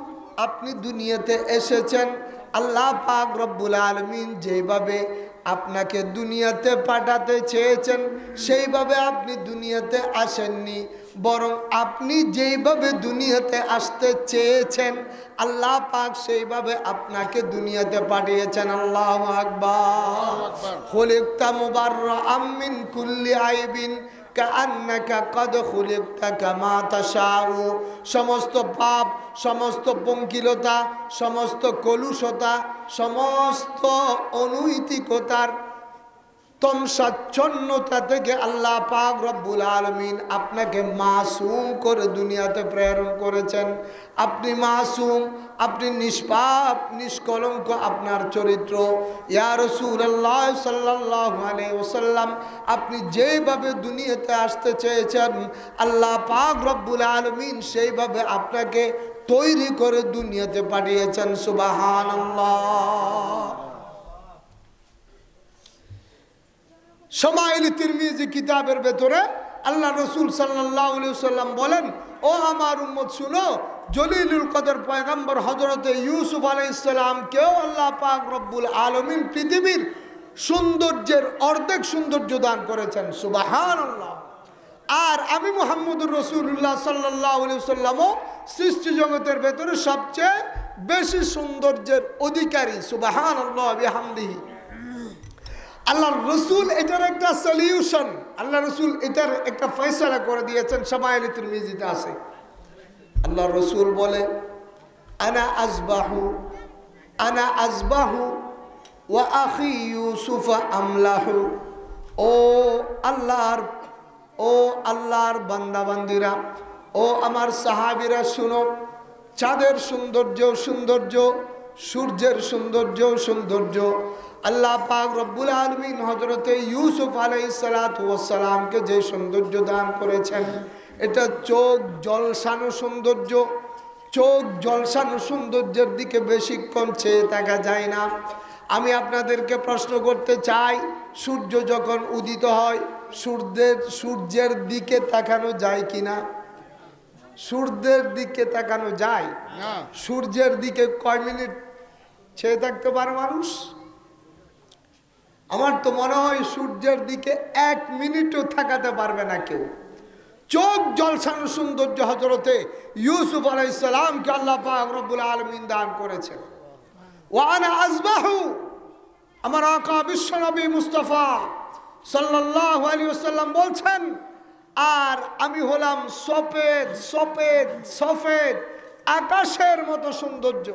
আপনি দুনিয়াতে এসেছেন আল্লাহ পাক রব্বুল আলামিন যেভাবে আপনাকে দুনিয়াতে পাঠাতে চেয়েছেন সেইভাবে আপনি দুনিয়াতে আসেননি, বরং আপনি যেইভাবে দুনিয়াতে আসতে চেয়েছেন আল্লাহ পাক সেইভাবে আপনাকে দুনিয়াতে পাঠিয়েছেন। আল্লাহু আকবার। খুলিকতা মুবাররাআম মিন কুল্লি আইবিন কাআন্নাকা ক্বাদ খুলিকতা কামা তাশাউ। সমস্ত পাপ, সমস্ত পঙ্কিলতা, সমস্ত কলুষতা, সমস্ত অনৈতিকতার তমসাচ্ছন্নতা থেকে আল্লাহ পাক রব্বুল আলামিন আপনাকে মাসুম করে দুনিয়াতে প্রেরণ করেছেন। আপনি মাসুম, আপনি নিষ্পাপ, নিষ্কলঙ্ক আপনার চরিত্র। ইয়া রাসূলুল্লাহ সাল্লাল্লাহু আলাইহি ওয়াসাল্লাম, আপনি যেভাবে দুনিয়াতে আসতে চেয়েছেন আল্লাহ পাক রব্বুল আলামিন সেইভাবে আপনাকে তৈরি করে দুনিয়াতে পাঠিয়েছেন। সুবহানাল্লাহ। শামাইল তিরমিজি কিতাবের ভেতরে আল্লাহ রাসূল সাল্লাল্লাহু আলাইহি ওয়াসাল্লাম বলেন, ও আমার উম্মত শুনো, জলিলুল কদর পয়গম্বর হযরতে ইউসুফ আলাইহিস সালামকেও আল্লাহ পাক রব্বুল আলামিন পৃথিবীর সৌন্দর্যের অর্ধেক সৌন্দর্য দান করেছেন। সুবহানাল্লাহ। আর আমি মুহাম্মদুর রাসূলুল্লাহ সাল্লাল্লাহু আলাইহি ওয়াসাল্লামও সৃষ্টি জগতের ভেতরে সবচেয়ে বেশি সৌন্দর্যের অধিকারী। সুবহানাল্লাহ বিহামদিহি। আল্লাহর রাসূল এটার একটা সলিউশন, আল্লাহ রাসূল এটার একটা ফয়সালা করে দিয়েছেন। শামাইল তিরমিজিতে আছে, আল্লাহ রাসূল বলে, আনা আযবাহু ওয়া আখি ইউসুফ আমলাহু। ও আল্লাহর বান্দা বান্দিরা, ও আমার সাহাবীরা শুনো, চাঁদের সৌন্দর্য সূর্যের সৌন্দর্য আল্লাহ পাক রব্বুল আলামিন হযরতে ইউসুফ আলাইহিস সালাতু ওয়াস সালামকে যে সৌন্দর্য দান করেছেন, এটা চোখ জলসানো সৌন্দর্যের দিকে বেশিক্ষণ চেয়ে থাকা যায় না। আমি আপনাদেরকে প্রশ্ন করতে চাই, সূর্য যখন উদিত হয় সূর্যের দিকে তাকানো যায় কিনা? সূর্যের দিকে তাকানো যায় না। সূর্যের দিকে কয় মিনিট চেয়ে থাকতে পারে মানুষ? আমার তো মনে হয় সূর্যের দিকে 1 মিনিটও থাকাতে পারবে না কেউ। চোখ জলসানো সৌন্দর্য হযরতে ইউসুফ আলাইহিস সালামকে আল্লাহ পাক রব্বুল আলামিন দান করেছেন। ওয়া আনা আযবাহু, আমার আকা বিশ্বনবী মুস্তাফা সাল্লাল্লাহু আলাইহি ওয়াসাল্লাম বলছেন, আর আমি হলাম সফেদ আকাশের মতো সৌন্দর্য।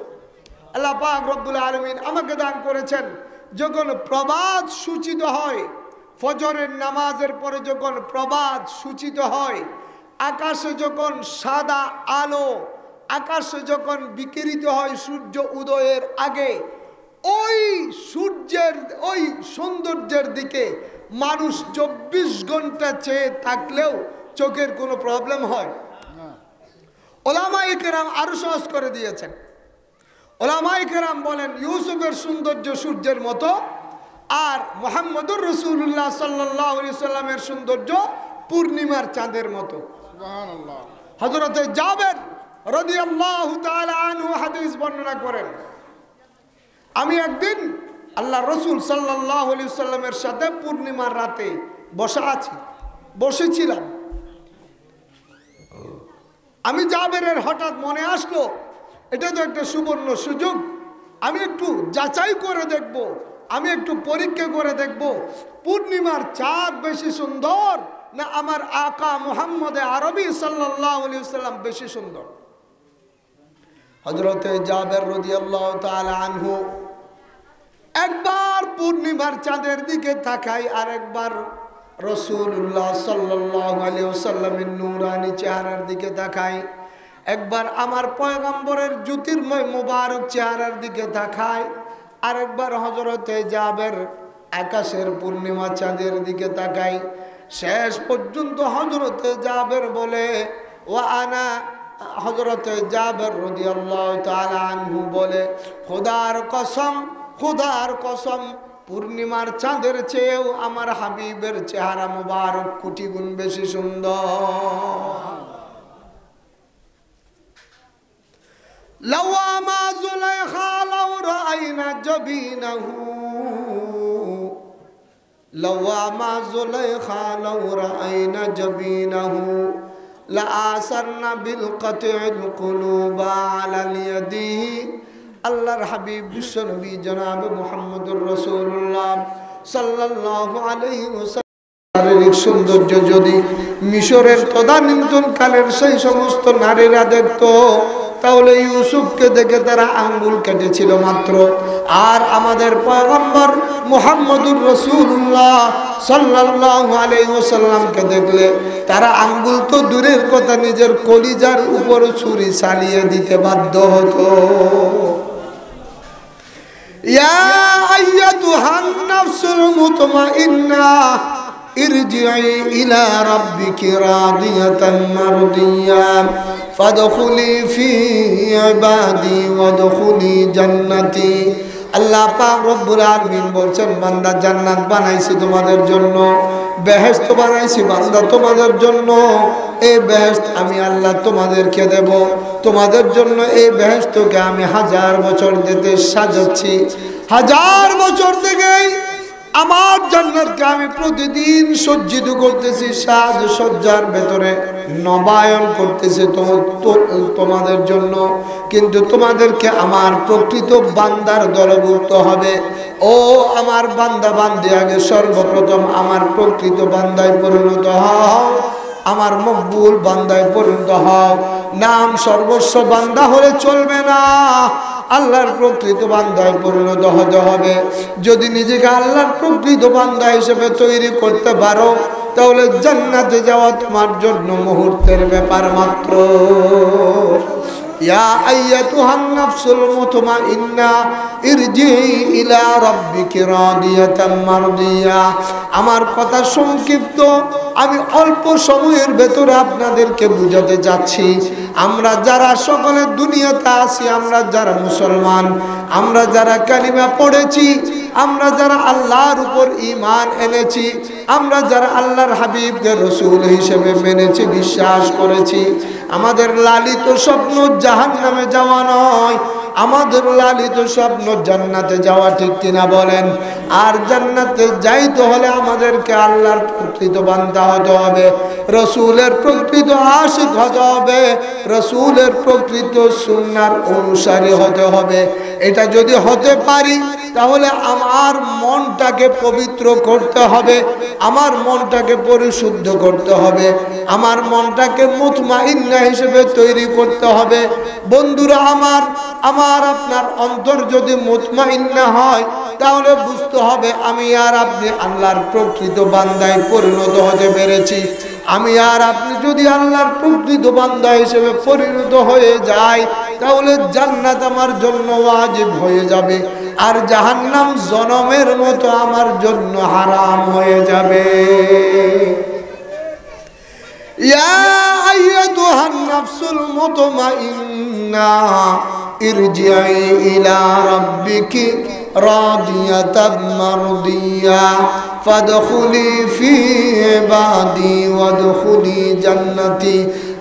আল্লাহ পাক রব্বুল আলামিন আমাকে দান করেছেন। যখন প্রভাত সূচিত হয়, ফজরের নামাজের পরে যখন প্রভাত সূচিত হয়, আকাশে যখন সাদা আলো, আকাশে যখন বিকিরিত হয় সূর্য উদয়ের আগে, ওই সৌন্দর্যের দিকে মানুষ 24 ঘন্টা চেয়ে থাকলেও চোখের কোনো প্রবলেম হয় না। ওলামায়ে কেরাম আরো সহজ করে দিয়েছেন। ওলামায়ে কেরাম বলেন, ইউসুফের সৌন্দর্য সূর্যের মতো, আর মুহাম্মদুর রাসূলুল্লাহ সাল্লাল্লাহু আলাইহি সাল্লামের সৌন্দর্য পূর্ণিমার চাঁদের মতো। সুবহানাল্লাহ। হযরতে জাবের রাদিয়াল্লাহু তাআলা আনহু হাদিস বর্ণনা করেন, আমি একদিন আল্লাহ রাসূল সাল্লাল্লাহু আলাইহি সাল্লামের সাথে পূর্ণিমার রাতে বসেছিলাম। আমি জাবেরের হঠাৎ মনে আসলো, এটা তো একটা সুবর্ণ সুযোগ, আমি একটু যাচাই করে দেখব, আমি একটু পরীক্ষা করে দেখব পূর্ণিমার চাঁদ বেশি সুন্দর না আমার আকা মুহাম্মদে আরবি সাল্লাল্লাহু আলাইহি ওয়াসাল্লাম বেশি সুন্দর। হযরতে জাবের রাদিয়াল্লাহু তাআলা আনহু একবার পূর্ণিমার চাঁদের দিকে তাকাই, আর একবার রাসূলুল্লাহ সাল্লাল্লাহু আলাইহি ওয়াসাল্লামের নূরানি চেহারার দিকে তাকাই, একবার আমার পয়গম্বরের জ্যোতির্ময় মুবারক চেহারার দিকে তাকাই, আর একবার হযরতে জাবের আকাশের পূর্ণিমা চাঁদের দিকে তাকাই। শেষ পর্যন্ত হযরতে জাবের বলে, হযরতে জাবের রাদিয়াল্লাহু তাআলা আনহু বলে, খোদার কসম পূর্ণিমার চাঁদের চেয়েও আমার হাবিবের চেহারা মুবারক কোটি গুণ বেশি সুন্দর। লাওয়ামা যুলাইখা লাউ রাআইনা জাবিনাহু, লাওয়ামা যুলাইখা লাউ রাআইনা জাবিনাহু লাআসারনা বিল কাতিল কুলুবা আলাল ইয়াদিহি। আল্লাহর হাবিব বিশ্বনবী জনাব মুহাম্মদুর রাসূলুল্লাহ সাল্লাল্লাহু আলাইহি ওয়াসাল্লাম শারীরিক সৌন্দর্য যদি মিশরের তদানীন্তন কালের সেই সমস্ত নারীরা দেখত, তাহলে ইউসুফকে দেখে তারা আঙ্গুল কেটেছিল মাত্র। আর আমাদের পয়গম্বর মুহাম্মদুর রাসূলুল্লাহ সাল্লাল্লাহু আলাইহি ওয়াসাল্লামকে দেখলে তারা আঙ্গুল তো দূরের কথা, নিজের কলিজার উপর ছুরি চালিয়ে দিতে বাধ্য হতো। ইয়া আইয়াতুহান নাফসুল মুতমাইন্নাহ ইরজিই ইলা রাব্বিকি রাদিয়াতান মারদিয়া ফাদখুলি ফি ইবাদি ওয়াদখুলি জান্নাতি। আল্লাহ পাক রব্বুল আলামিন বলছেন, বান্দা জান্নাত বানাইছি তোমাদের জন্য, বেহেশত বানাইছি বান্দা তোমাদের জন্য। এই বেহেশত আমি আল্লাহ তোমাদেরকে দেব। তোমাদের জন্য এই বেহেশতকে আমি 1000 বছর দিতে সাজাচ্ছি। 1000 বছর থেকেই আমার জান্নাতকে আমি প্রতিদিন সজ্জিত করতেছি, সাজসজ্জার ভেতরে নবায়ন করতেছি তোমাদের জন্য। কিন্তু তোমাদেরকে আমার প্রকৃত বান্দার দলভুক্ত হবে। ও আমার বান্দা বান্দি, আগে সর্বপ্রথম আমার প্রকৃত বান্দায় পরিণত হও, আমার মকবুল বান্দায় পরিণত হও। নাম সর্বস্ব বান্দা হলে চলবে না, আল্লাহর প্রকৃত বান্দায় পরিণত হতে হবে। যদি নিজেকে আল্লাহর প্রকৃত বান্দা হিসেবে তৈরি করতে পারো, তাহলে জান্নাতে যাওয়া তোমার জন্য মুহূর্তের ব্যাপার মাত্র। ইয়া আইয়াতুহান নাফসুল মুতমাইন্না ইরজিই ইলা রাব্বিকি রাদিয়াতান মারদিয়া। আমার কথা সংক্ষিপ্ত, আমি অল্প সময়ের ভেতরে আপনাদেরকে বুঝাতে যাচ্ছি। আমরা যারা সকলে দুনিয়াতে আছি, আমরা যারা মুসলমান, আমরা যারা কালিমা পড়েছি, আমরা যারা আল্লাহর উপর ঈমান এনেছি, আমরা যারা আল্লাহর হাবিবকে রাসূল হিসেবে মেনেছি, বিশ্বাস করেছি, আমাদের লালিত স্বপ্ন জাহান্নামে যাওয়া নয়, আমাদের লালিত স্বপ্ন জান্নাতে যাওয়া, ঠিক কিনা বলেন? আর জান্নাতে যাইতে হলে আমাদেরকে আল্লাহর প্রকৃত বান্দা হতে হবে, রাসূলের প্রকৃত আশিক হতে হবে, রাসূলের প্রকৃত সুন্নাহর অনুসারী হতে হবে। এটা যদি হতে পারি, তাহলে আমার মনটাকে পবিত্র করতে হবে, আমার মনটাকে পরিশুদ্ধ করতে হবে, আমার মনটাকে মুতমাইন্না হিসেবে তৈরি করতে হবে। বন্ধুরা আমার, আমার আপনার অন্তর যদি মুতমাইন্না হয়, তাহলে বুঝতে হবে আমি আর আপনি আল্লাহর প্রকৃত বান্দায় পরিণত হতে পেরেছি। আমি আর আপনি যদি আল্লাহর প্রকৃত বান্দা হিসেবে পরিণত হয়ে যাই, তাহলে জান্নাত আমার জন্য ওয়াজিব হয়ে যাবে, আর জাহান্নাম জনমের মতো আমার জন্য হারাম হয়ে যাবে। ইয়া আইয়াতুহান নাফসুল মুতমাইন্না ইরজিই ইলা রাব্বিকি রাদিয়াতান মারদিয়া ফাদখুলি ফি ইবাদি ওয়াদখুলি জান্নাতি।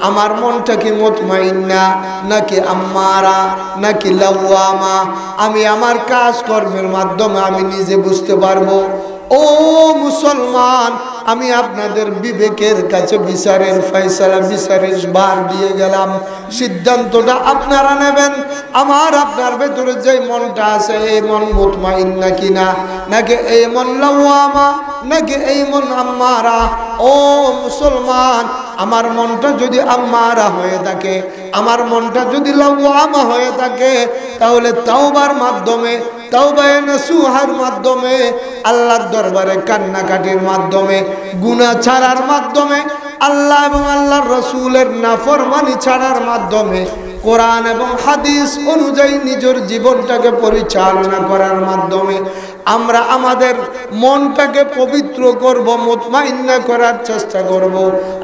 আমার মনটা কি মুতমাইন্না নাকি আম্মারা নাকি লাওয়ামা? আমি আমার কাজকর্মের মাধ্যমে আমি নিজে বুঝতে পারবো। ও মুসলমান, আমি আপনাদের বিবেকের কাছে বিচারের ফয়সালা, বিচারের ভার দিয়ে গেলাম। সিদ্ধান্তটা আপনারা নেবেন। আমার আপনার ভেতরে যে মনটা আছে, এই মন মুতমাইন্না কিনা, নাকি এই মন লাওয়ামা, নাকি এই মন আম্মারা? ও মুসলমান, আমার মনটা যদি আম্মারা হয়ে থাকে, আমার মনটা যদি লাওয়ামা হয়ে থাকে, তাহলে তাওবার মাধ্যমে, তাওবায়ে নাসুহার মাধ্যমে, আল্লাহর দরবারে কান্নাকাটির মাধ্যমে, গুনাহ ছাড়ার মাধ্যমে, আল্লাহ এবং আল্লাহর রাসূলের নাফরমানি ছাড়ার মাধ্যমে, কোরআন এবং হাদিস অনুযায়ী নিজের জীবনটাকে পরিচালনা করার মাধ্যমে আমরা আমাদের মনটাকে পবিত্র করব, মুতমাইন্না করার চেষ্টা করব।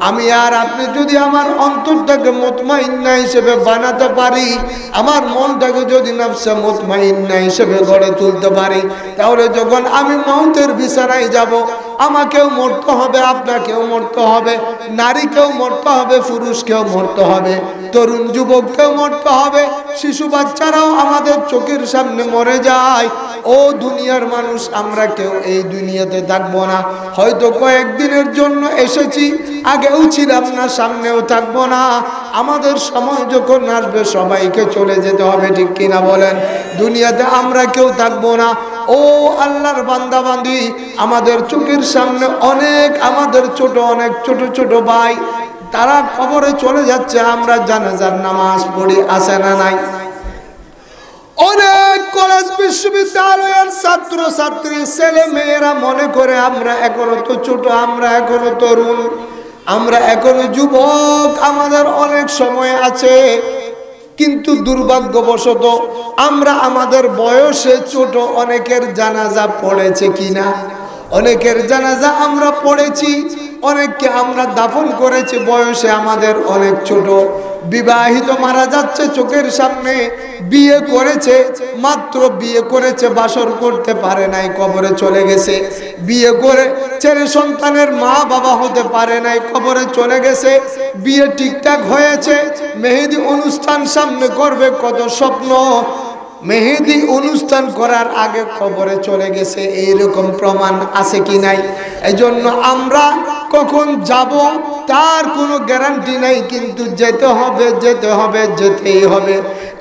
আমি আর আপনি যদি আমার অন্তরটাকে মুতমাইন্না হিসেবে বানাতে পারি, আমার মনটাকে যদি নফসে মুতমাইন্না হিসেবে গড়ে তুলতে পারি, তাহলে যখন আমি মওতের বিছানায় যাব, আমাকেও মরতে হবে, আপনাকেও মরতে হবে, নারীকেও মরতে হবে, পুরুষকেও মরতে হবে, তরুণ যুবককেও মরতে হবে, শিশু বাচ্চারাও আমাদের চোখের সামনে মরে যায়। ও দুনিয়ার মানুষ, আমরা কেউ এই দুনিয়াতে থাকবো না। হয়তো কয়েকদিনের জন্য এসেছি, আগেও ছিলাম না, সামনেও থাকবো না। আমাদের সময় যখন আসবে সবাইকে চলে যেতে হবে, ঠিক কিনা বলেন? দুনিয়াতে আমরা কেউ থাকবো না। ও আল্লাহর বান্দা বান্দি, আমাদের চোখের সামনে অনেক, আমাদের অনেক ছোট ছোট ভাই, তারা কবরে চলে যাচ্ছে। আমরা জানাজার নামাজ পড়ি, আছে না নাই? অনেক কলেজ বিশ্ববিদ্যালয়ের ছাত্র ছাত্রী ছেলে মেয়েরা মনে করে আমরা এখনো তো ছোট, আমরা এখনো তরুণ, আমরা এখনো যুবক, আমাদের অনেক সময় আছে। কিন্তু দুর্ভাগ্যবশত আমরা আমাদের বয়সে ছোট অনেকের জানাজা পড়েছে কিনা, অনেকের জানাজা আমরা পড়েছি, অনেককে আমরা দাফন করেছি, বয়সে আমাদের অনেক ছোট। বিবাহিত মারা যাচ্ছে চোখের সামনে, বিয়ে করেছে, মাত্র বিয়ে করেছে, বাসর করতে পারে নাই, কবরে চলে গেছে। বিয়ে করে ছেলে সন্তানের মা বাবা হতে পারে নাই, কবরে চলে গেছে। বিয়ে ঠিকঠাক হয়েছে, মেহেদি অনুষ্ঠান সামনে করবে, কত স্বপ্ন, মেহেদি অনুষ্ঠান করার আগে কবরে চলে গেছে। এইরকম প্রমাণ আছে কি নাই? এজন্য আমরা কখন যাব তার কোনো গ্যারান্টি নাই, কিন্তু যেতে হবে, যেতে হবে, যেতেই হবে।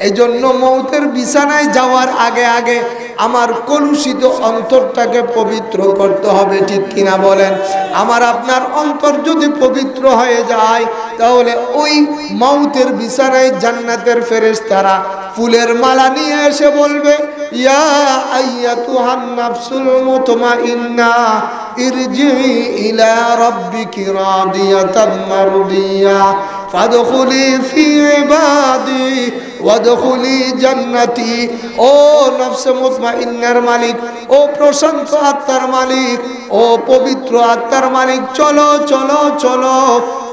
এজন্য মৌতের বিছানায় যাওয়ার আগে আগে আমার কলুষিত অন্তরটাকে পবিত্র করতে হবে, ঠিক কিনা বলেন? আমার আপনার অন্তর যদি পবিত্র হয়ে যায়, তাহলে ওই মৌতের বিছানায় জান্নাতের ফেরেশতারা ফুলের মালা নিয়ে এসে বলবে, ইয়া আইয়াতুহান নাফসুল মুতমাইন্না ইরজিই ইলা রাব্বিকি রাদিয়াতাম মারদিয়া ফাদখুলি ফি ইবাদি ওয়াদখুলি জান্নাতি। ও নফসে মুতমাইন্নার মালিক, ও প্রশান্ত আত্মার মালিক, ও পবিত্র আত্মার মালিক, চলো চলো চলো,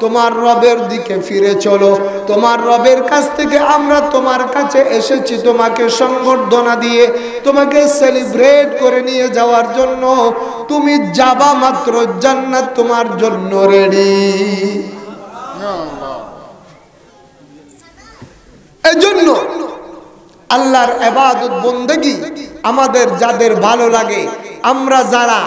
তোমার রবের দিকে ফিরে চলো। তোমার রবের কাছ থেকে আমরা তোমার কাছে এসেছি তোমাকে সংবর্ধনা দিয়ে, তোমাকে সেলিব্রেট করে নিয়ে যাওয়ার জন্য। তুমি যাবা মাত্র জান্নাত তোমার জন্য রেডি। এজন্য আল্লাহর ইবাদত বন্দেগী আমাদের যাদের ভালো লাগে, আমরা যারা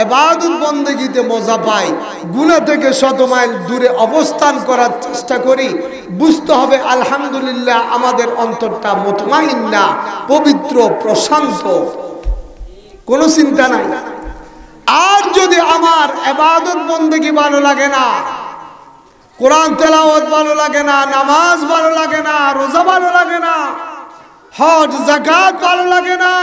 ইবাদত বন্দেগীতে মজা পাই, গুনাহ থেকে শত মাইল দূরে অবস্থান করার চেষ্টা করি, বুঝতে হবে আলহামদুলিল্লাহ আমাদের অন্তরটা মুতমাইন্না, পবিত্র, প্রশান্ত, কোনো চিন্তা নাই। আর যদি আমার ইবাদত বন্দেগী ভালো লাগে না, কোরআন তেলাওয়াত ভালো লাগে না, নামাজ ভালো লাগে না, রোজা ভালো লাগে না, হজ যাকাত ভালো লাগে না,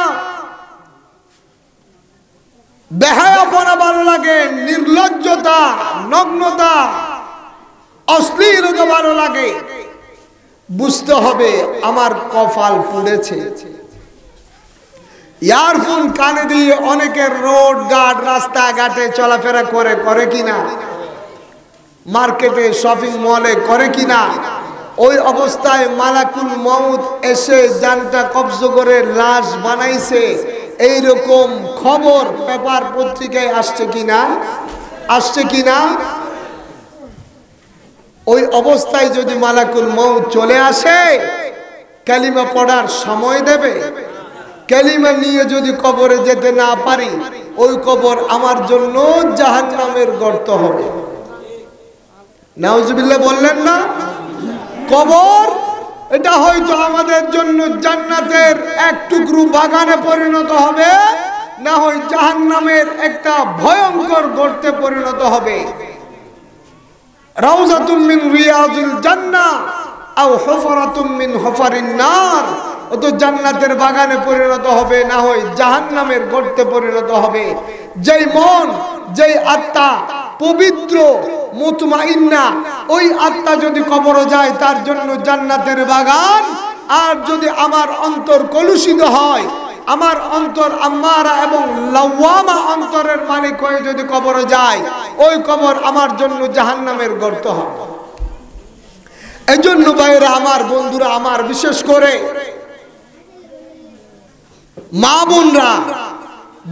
বেহায়াপনা ভালো লাগে, নির্লজ্জতা, নগ্নতা, অশ্লীলতা ভালো লাগে, বুঝতে হবে আমার কপাল পুড়েছে। ইয়ারফোন কানে দিয়ে অনেকের রোড ঘাট রাস্তাঘাটে চলাফেরা করে কিনা, মার্কেটে শপিং মলে করে কিনা, ওই অবস্থায় মালাকুল মউত এসে জানটা কবজ করে লাশ বানাইছে, এইরকম খবর পেপার পত্রিকায় আসছে কিনা, আসছে কিনা? ওই অবস্থায় যদি মালাকুল মউত চলে আসে, কালিমা পড়ার সময় দেবে? কালিমা নিয়ে যদি কবরে যেতে না পারি, ওই কবর আমার জন্য জাহান্নামের গর্ত হবে। নাউজুবিল্লাহ বললেন না? কবর এটা হয়তো আমাদের জন্য জান্নাতের এক টুকরো বাগানে পরিণত হবে, না হয় জাহান্নামের একটা ভয়ঙ্কর গর্তে পরিণত হবে। রাউজাতুম মিন রিয়াজিল জান্নাহ আও হুফরাতুম মিন হুফারিন নার, ও তো জান্নাতের বাগানে পরিণত হবে, না হয় জাহান্নামের গর্তে পরিণত হবে। যেই মন, যেই আত্মা পবিত্র মুতমাইন্না, ওই আত্মা যদি কবরে যায় তার জন্য জান্নাতের বাগান। আর যদি আমার অন্তর কলুষিত হয়, আমার অন্তর আম্মারা এবং লাওয়ামা অন্তরের মালিক হয়ে যদি কবরে যায়, ওই কবর আমার জন্য জাহান্নামের গর্ত হবে। এজন্য ভাইরা আমার, বন্ধুরা আমার, বিশেষ করে মা বোনরা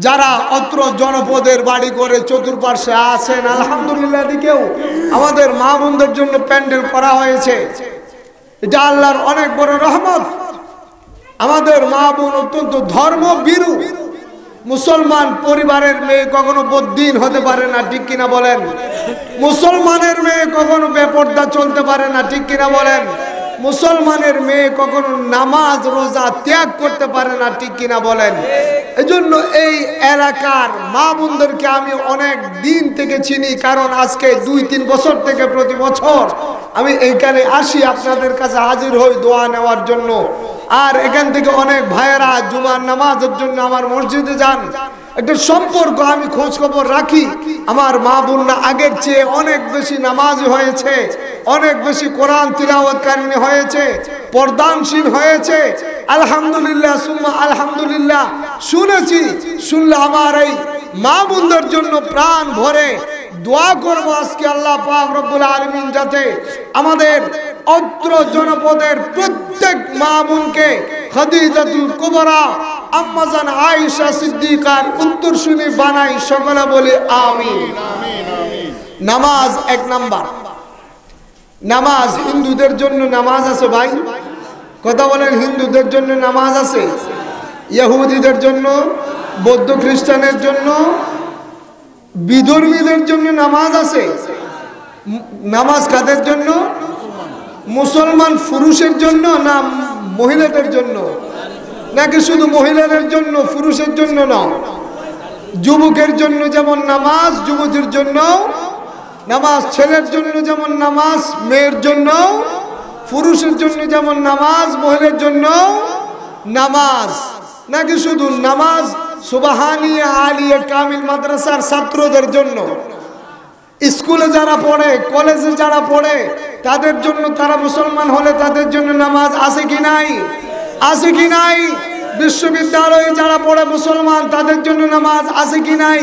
যারা অত্র জনপদের বাড়ি করে চতুর্পার্শ্বে আছেন, আলহামদুলিল্লাহ দিকেও আমাদের মা বোনদের জন্য প্যান্ডেল করা হয়েছে। এটা আল্লাহর অনেক বড় রহমত। আমাদের মা বোন অত্যন্ত ধর্মভীরু মুসলমান পরিবারের মেয়ে, কখনো বদ্দিন হতে পারে না, ঠিক কিনা বলেন? মুসলমানের মেয়ে কখনো বেপর্দা চলতে পারে না, ঠিক কিনা বলেন? মুসলমানের মেয়ে কখনো নামাজ রোজা ত্যাগ করতে পারে না, ঠিক কিনা বলেন? এজন্য এই এলাকার মা বোনদেরকে আমি অনেক দিন থেকে চিনি, কারণ আজকে 2-3 বছর থেকে প্রতি বছর আমি এইখানে আসি, আপনাদের কাছে হাজির হই দোয়া নেওয়ার জন্য। আর এখান থেকে অনেক ভাইয়েরা জুমার নামাজের জন্য আমার মসজিদে যান। একটা সম্পর্ক, আমি খোঁজ খবর রাখি। আমার মা বোনরা আগের চেয়ে অনেক বেশি নামাজি হয়েছে, অনেক বেশি কোরআন তিলাওয়াতকারী হয়েছে, পর্দানশীল হয়েছে। আলহামদুলিল্লাহ সুম্মা আলহামদুলিল্লাহ। শুনেছি, শুনলে আমার এই মা বোনদের জন্য প্রাণ ভরে দোয়া করব আজকে আল্লাহ পাক রব্বুল আলামিন যাতে আমাদের অত্র জনপদের প্রত্যেক মা বোনকে খাদিজাতুল কুবরা আম্মা জান আয়েশা সিদ্দিকার উত্তরসূরি বানাই, সকলে বলি আমিন। নামাজ এক নাম্বার। নামাজ হিন্দুদের জন্য নামাজ আছে ভাই, কথা বলেন, হিন্দুদের জন্য নামাজ আছে, ইহুদিদের জন্য, বৌদ্ধ খ্রিস্টানের জন্য, বিধর্মীদের জন্য নামাজ আছে। নামাজ কাদের জন্য? মুসলমান পুরুষের জন্য না মহিলাদের জন্য? নাকি শুধু মহিলাদের জন্য, পুরুষের জন্য না? যুবকের জন্য যেমন নামাজ, যুবতীর জন্য নামাজ, ছেলের জন্য যেমন নামাজ, মেয়ের জন্য, পুরুষের জন্য যেমন নামাজ, মহিলার জন্য নামাজ। নাকি শুধু নামাজ সুবহানিয়া আলিয়া কামিল মাদ্রাসার ছাত্রদের জন্য? স্কুলে যারা পড়ে, কলেজে যারা পড়ে তাদের জন্য, তারা মুসলমান হলে তাদের জন্য নামাজ আছে কি নাই? আছে কি নাই? বিশ্ববিদ্যালয়ে যারা পড়ে মুসলমান তাদের জন্য নামাজ আছে কি নাই?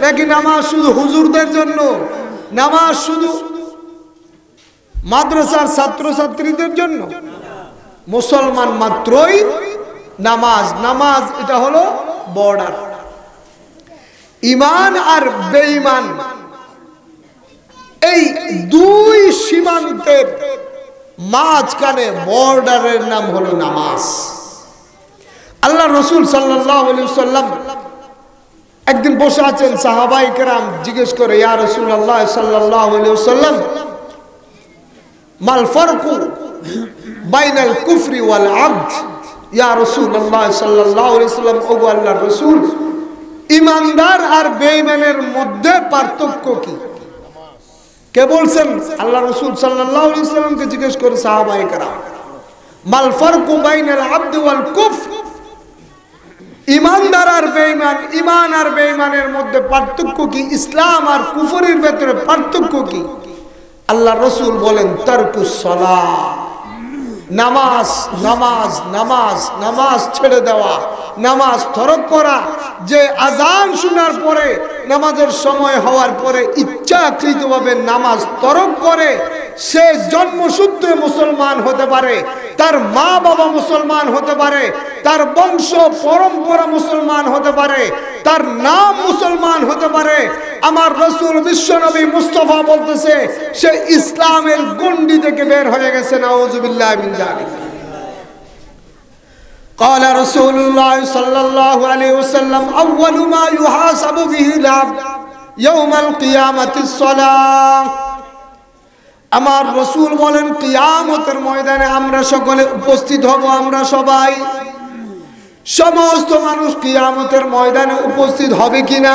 নাকি নামাজ শুধু হুজুরদের জন্য? নামাজ শুধু মাদ্রাসার ছাত্রছাত্রীদের জন্য? মুসলমান মাত্রই নামাজ। নামাজ এটা হলো বর্ডার। ঈমান আর বেঈমান এই দুই সীমান্তের মাঝখানে বর্ডারের নাম হলো নামাজ। আল্লাহ রাসূল সাল্লাল্লাহু আলাইহি ওয়াসাল্লাম একদিন বসে আছেন, সাহাবায়ে কেরাম জিজ্ঞেস করে, ইয়া রাসূলুল্লাহ সাল্লাল্লাহু আলাইহি ওয়াসাল্লাম, মাল ফারকু বাইনাল কুফরি ওয়াল আবদ? ইয়া রাসূলুল্লাহ সাল্লাল্লাহু আলাইহি ওয়াসাল্লাম, ওগো আল্লাহর রাসূল, ঈমানদার আর বেঈমানের মধ্যে পার্থক্য কি? কে বলছেন? আল্লাহ রাসূল সাল্লাল্লাহু আলাইহি ওয়াসাল্লামকে জিজ্ঞেস করে সাহাবায়ে কেরাম, মাল ফারকু বাইনাল আবদ ওয়াল কুফর? ঈমানদার আর বেঈমান, ঈমান আর বেঈমানের মধ্যে পার্থক্য কি? ইসলাম আর কুফরের ভিতরে পার্থক্য কি? আল্লাহ রাসূল বলেন, তারকুস সালাহ, নামাজ, নামাজ, নামাজ, নামাজ ছেড়ে দেওয়া, নামাজ তরক করা। যে আজান শোনার পরে, নামাজের সময় হওয়ার পরে ইচ্ছাকৃতভাবে নামাজ তরক করে, সে জন্মসূত্রে মুসলমান হতে পারে, তার মা বাবা মুসলমান হতে পারে, তার বংশ পরম্পরা মুসলমান হতে পারে, তার নাম মুসলমান হতে পারে। আমার রাসূল বিশ্বনবী মুস্তাফা বলতেছে, সে ইসলামের গণ্ডি থেকে বের হয়ে গেছে। নাউযুবিল্লাহি মিন যালিক। قال رسول الله صلى الله عليه وسلم, أول ما يحاسب به العبد يوم القيامة الصلاة। আমার রাসূল বলেন, কিয়ামতের ময়দানে আমরা সকলে উপস্থিত হব। আমরা সবাই, সমস্ত মানুষ কিয়ামতের ময়দানে উপস্থিত হবে কিনা?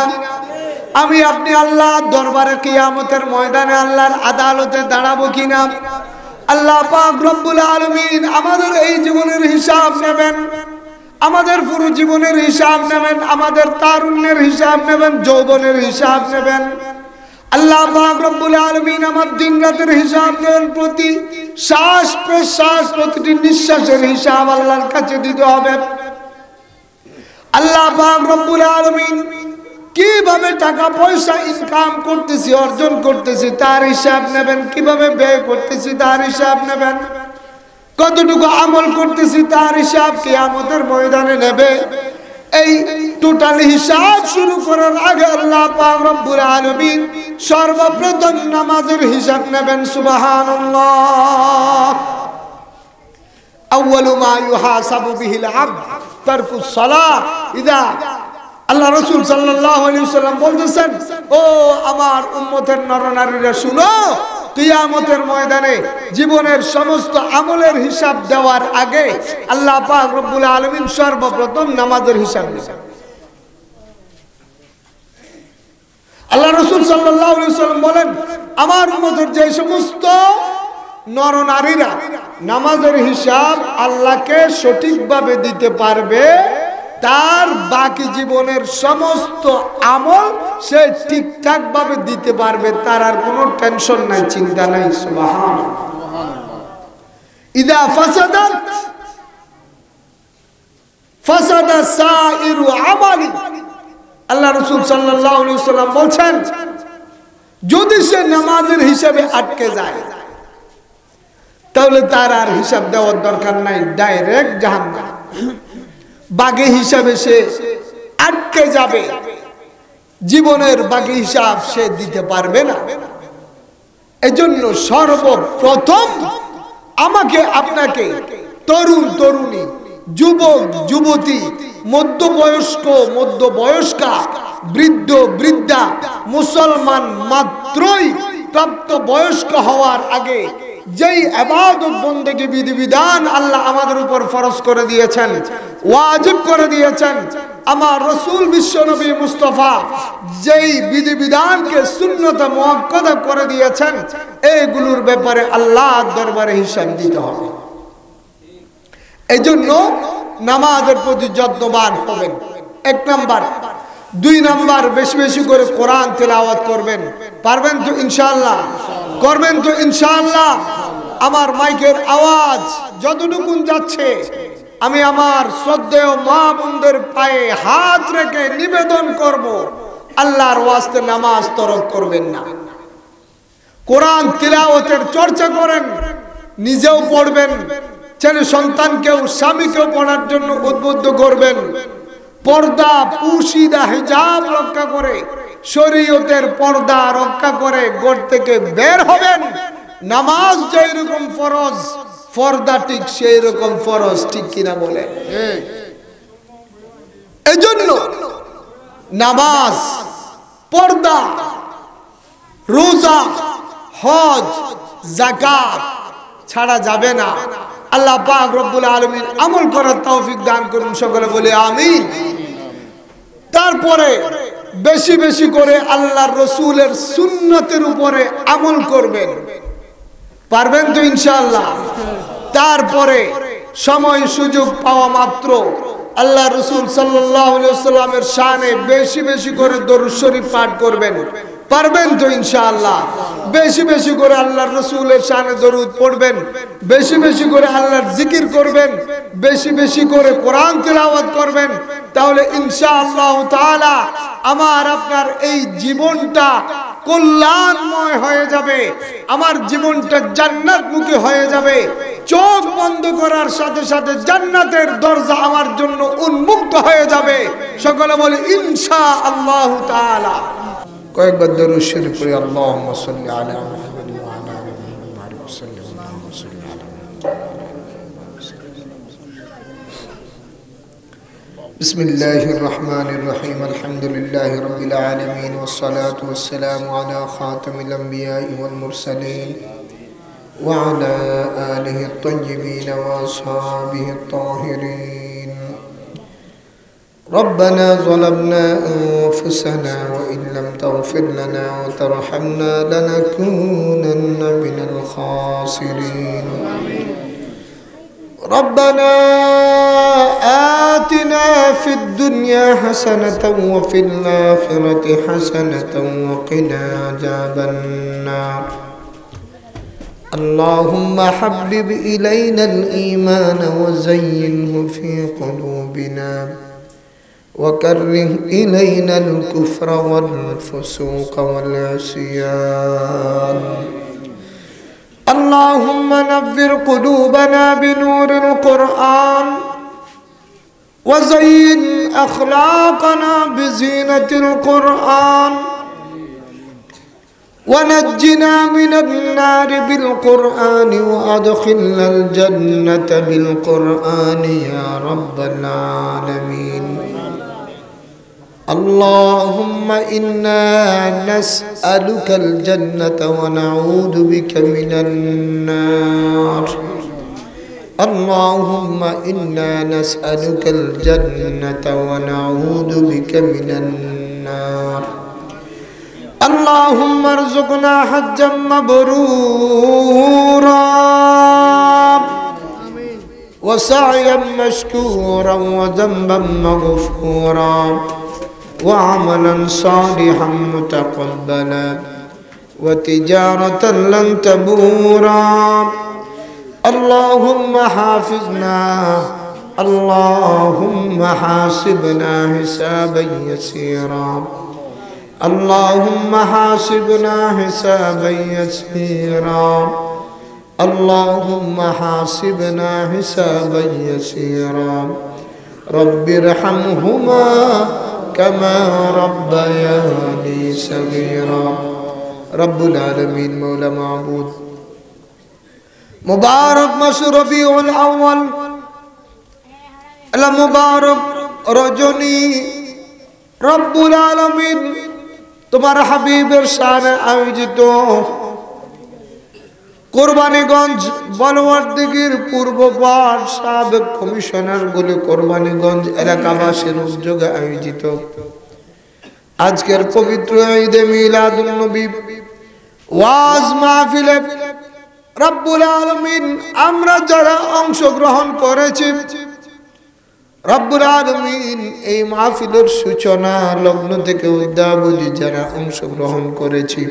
আমি আপনি আল্লাহর দরবারে কিয়ামতের ময়দানে আল্লাহর আদালতে দাঁড়াবো কিনা? আল্লাহ পাক রব্বুল আলামিন আমাদের এই জীবনের হিসাব নেবেন, আমাদের পুরো জীবনের হিসাব নেবেন, আমাদের তারুণ্যের হিসাব নেবেন, যৌবনের হিসাব নেবেন। আল্লাহ পাক রব্বুল আলামিন আমার দিন রাতের হিসাব নেবেন, প্রতি শ্বাস প্রশ্বাস, প্রতিটি নিঃশ্বাসের হিসাব আল্লাহর কাছে দিতে হবে। আল্লাহ পাক রব্বুল আলামিন কিভাবে টাকা পয়সা ইনকাম করতেছি, অর্জন করতেছি, তার হিসাব নেবেন। কিভাবে ব্যয় করতেছি তার হিসাব নেবেন। কতটুকু আমল করতেছি তার হিসাব কিয়ামতের ময়দানে নেবে। এই টোটাল হিসাব শুরু করার আগে আল্লাহ পাক রব্বুল আলামিন সর্বপ্রথম নামাজের হিসাব নেবেন। সুবহানাল্লাহ। আউয়ালু মা ইউহাসাবু বিহিল আবদ তারকুস সালাহ। ইদা আল্লাহ রাসূল সাল্লাল্লাহু আলাইহি ওয়াসাল্লাম বলতেছেন, ও আমার উম্মতের নরনারীরা শুনো, কিয়ামতের ময়দানে জীবনের সমস্ত আমলের হিসাব দেওয়ার আগে আল্লাহ পাক রব্বুল আলামিন সর্বপ্রথম নামাজের হিসাব নেবেন। আল্লাহ রাসূল সাল্লাল্লাহু আলাইহি ওয়াসাল্লাম বলেন, আমার উম্মতের যে সমস্ত নরনারীরা নামাজের হিসাব আল্লাহকে সঠিকভাবে দিতে পারবে, তার বাকি জীবনের সমস্ত আমল সে ঠিকঠাক ভাবে দিতে পারবে, তার আর কোনো টেনশন নাই, চিন্তা নাই। সুবহানাল্লাহ। ইদা ফাসাদাত ফাসাদা সাইরু আমালি। আল্লাহ রাসূল সাল্লাল্লাহু আলাইহি ওয়াসাল্লাম বলছেন যদি সে নামাজের হিসাবে আটকে যায় তাহলে তার আর হিসাব দেওয়ার দরকার নাই, ডাইরেক্ট জাহান্নাম। বাকি হিসাবে সে আটকে যাবে, জীবনের বাকি হিসাব সে দিতে পারবে না। এজন্য সর্বপ্রথম আমাকে আপনাকে তরুণ তরুণী, যুবক যুবতী, মধ্যবয়স্কা, বৃদ্ধ বৃদ্ধা, মুসলমান মাত্রই প্রাপ্ত বয়স্ক হওয়ার আগে যেই ইবাদত বন্দেগী বিধিবিধান আল্লাহ আমাদের উপর ফরজ করে দিয়েছেন, ওয়াজিব করে দিয়েছেন, আমার রাসূল বিশ্বনবী মুস্তাফা যেই বিধিবিধানকে সুন্নতে মুআক্কাদা করে দিয়েছেন, এইগুলোর ব্যাপারে আল্লাহর দরবারে হিসাব দিতে হবে। এজন্য নামাজের প্রতি যত্নবান হবেন, 1 নাম্বার। 2 নাম্বার, বেশি বেশি করে কোরআন তেলাওয়াত করবেন। পারবেন তো ইনশাআল্লাহ? করবেন তো ইনশাআল্লাহ? আমার মাইকের আওয়াজ যতটুকু যাচ্ছে আমি আমার শ্রদ্ধেয় মা বোনদের পায়ে হাত রেখে নিবেদন করব, আল্লাহর ওয়াস্তে নামাজ তরক করবেন না। কোরআন তিলাওয়াতের চর্চা করেন, নিজেও পড়বেন, ছেলে সন্তানকেও স্বামীকেও পড়ার জন্য উদ্বুদ্ধ করবেন। পর্দা, পুশিদা, হিজাব রক্ষা করে, শরীয়তের পর্দা রক্ষা করে ঘর থেকে বের হবেন। নামাজ যেই রকম ফরজ, পর্দা ঠিক সেই রকম ফরজ, ঠিক কিনা বলেন? এজন্য নামাজ, পর্দা, রোজা, হজ, যাকাত ছাড়া যাবে না। আল্লাহ পাক রব্বুল আলামিন আমল করার তৌফিক দান করুন, সকলে বলি আমিন। তারপরে বেশি বেশি করে আল্লাহর রাসূলের সুন্নতের উপরে আমল করবেন। পারবেন তো ইনশাআল্লাহ? তারপরে সময় সুযোগ পাওয়া মাত্র আল্লাহ রাসূল সাল্লাল্লাহু আলাইহি ওয়াসাল্লামের শানে বেশি বেশি করে দরুদ শরীফ পাঠ করবেন। পারবেন তো ইনশাআল্লাহ? বেশি বেশি করে আল্লাহর রাসূলের শানে দরুদ পড়বেন, বেশি বেশি করে আল্লাহর জিকির করবেন, বেশি বেশি করে কোরআন তেলাওয়াত করবেন। তাহলে ইনশাআল্লাহ তাআলা আমার আপনার এই জীবনটা কল্যাণময় হয়ে যাবে, আমার জীবনটা জান্নাতমুখী হয়ে যাবে। চোখ বন্ধ করার সাথে সাথে জান্নাতের দরজা আমার জন্য উন্মুক্ত হয়ে যাবে। সকলে বলি ইনশাআল্লাহ তাআলা। কয়েকবার দরুদ শরীফ পড়ি। আল্লাহুম্মা সাল্লি আলা মুহাম্মাদ ওয়া আলা আলি মুহাম্মাদ ওয়া সাল্লিম। আল্লাহুম্মা সাল্লি আলা বিসমিল্লাহির রহমানির রহিম। আলহামদুলিল্লাহি রাব্বিল আলামিন ওয়াস সালাতু ওয়াস সালামু আলা খাতামিল আমবিয়াই ওয়াল মুরসালিন ওয়া আলা আলিহি আত-তাইয়্যিবিন ওয়া আসহাবিহি আত-তাহিরিন। ربنا ظلمنا أنفسنا وإن لم تغفر لنا وترحمنا لنكونن من الخاسرين. ربنا آتنا في الدنيا حسنة وفي الآخرة حسنة وقنا عذاب النار. اللهم حبب إلينا الإيمان وزينه في قلوبنا وكره إلينا الكفر والفسوق والعصيان. اللهم نور قلوبنا بنور القرآن وزين أخلاقنا بزينة القرآن ونجنا من النار بالقرآن وأدخلنا الجنة بالقرآن يا رب العالمين. اللهم إنا نسألك الجنة ونعوذ بك من النار. اللهم إنا نسألك الجنة ونعوذ بك من النار. اللهم ارزقنا حجا مبرورا وسعيا مشكورا وذنبا مغفورا وعملا صالحا متقبلا وتجارة لن تبورا. اللهم حافظنا اللهم حاسبنا حسابا يسيرا اللهم حاسبنا حسابا يسيرا اللهم حاسبنا حسابا يسيرا رب ارحمهما كما ربياني صغيرا رب العالمين مولا معبود মুবারক মাস রবিউল আউয়াল আল মুবারক রজনী রব্বুল আলামিন তোমার হাবিবের শানে আয়োজিত কোরবানীগঞ্জ বলওয়ারদিঘির পূর্বপাড় সাবেক কমিশনার গুলি কোরবানীগঞ্জ এলাকাবাসীর উদ্যোগে আয়োজিত আজকের পবিত্র ঈদে মিলাদুন নবী ওয়াজ মাহফিলে রব্বুল আলামিন আমরা যারা অংশগ্রহণ করেছি রব্বুল আলামিন এই মাহফিলের সূচনা লগ্ন থেকে উদ্যাবধি যারা অংশগ্রহণ করেছি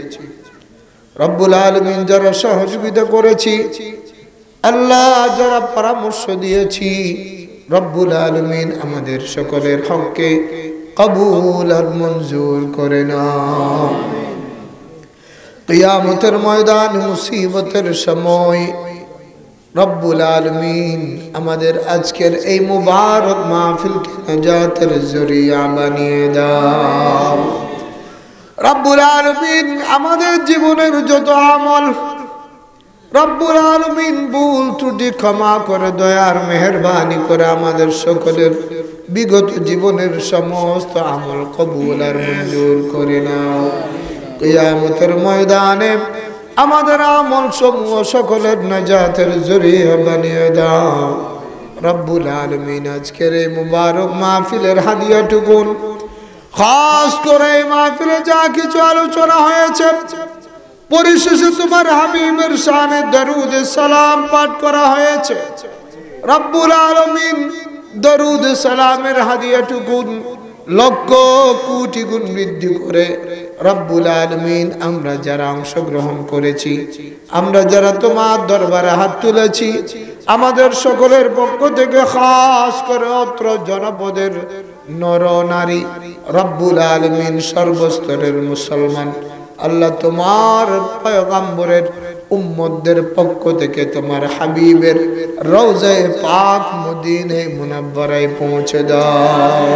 রব্বুল আলামিন যারা সহযোগিতা করেছি আল্লাহ যারা পরামর্শ দিয়েছি রব্বুল আলামিন আমাদের সকলের হককে কবুল আর মঞ্জুর করে নাও কিয়ামতের ময়দান মুসিবতের সময় রব্বুল আলামিন আমাদের আজকের এই মুবারক মাহফিলকে নাজাতের জরিয়া বানিয়ে দাও রব্বুল আলামিন আমাদের জীবনের যত আমল রব্বুল আলামিন ভুল ত্রুটি ক্ষমা করে দয়ার মেহেরবানি করে আমাদের সকলের বিগত জীবনের সমস্ত আমল কবুল আর মঞ্জুর করে নাও কিয়ামতের ময়দানে আমাদের আমল সমূহ সকলের নাজাতের জরিয়া বানিয়ে দাও রব্বুল আলামিন আজকের এই মুবারক মাহফিলের হাদিয়াটুকুন খাস করে এই মাহফিলে যা কিছু আলোচনা হয়েছে পরিশেষে তোমার হাবিবের শানে দরুদ সালাম পাঠ করা হয়েছে রব্বুল আলামিন দরুদ সালামের হাদিয়াটুকুন লক্ষ কোটি গুণ বৃদ্ধি করে রব্বুল আলামিন আমরা যারা অংশগ্রহণ করেছি আমরা যারা তোমার দরবারে হাত তুলেছি আমাদের সকলের পক্ষ থেকে খাস করে অত্র জনপদের নর নারী রব্বুল আলামিন সর্বস্তরের মুসলমান আল্লাহ তোমার পয়গম্বরের উম্মতদের পক্ষ থেকে তোমার হাবিবের রওজায়ে পাক মদিনে মুনাব্বারায় পৌঁছে দাও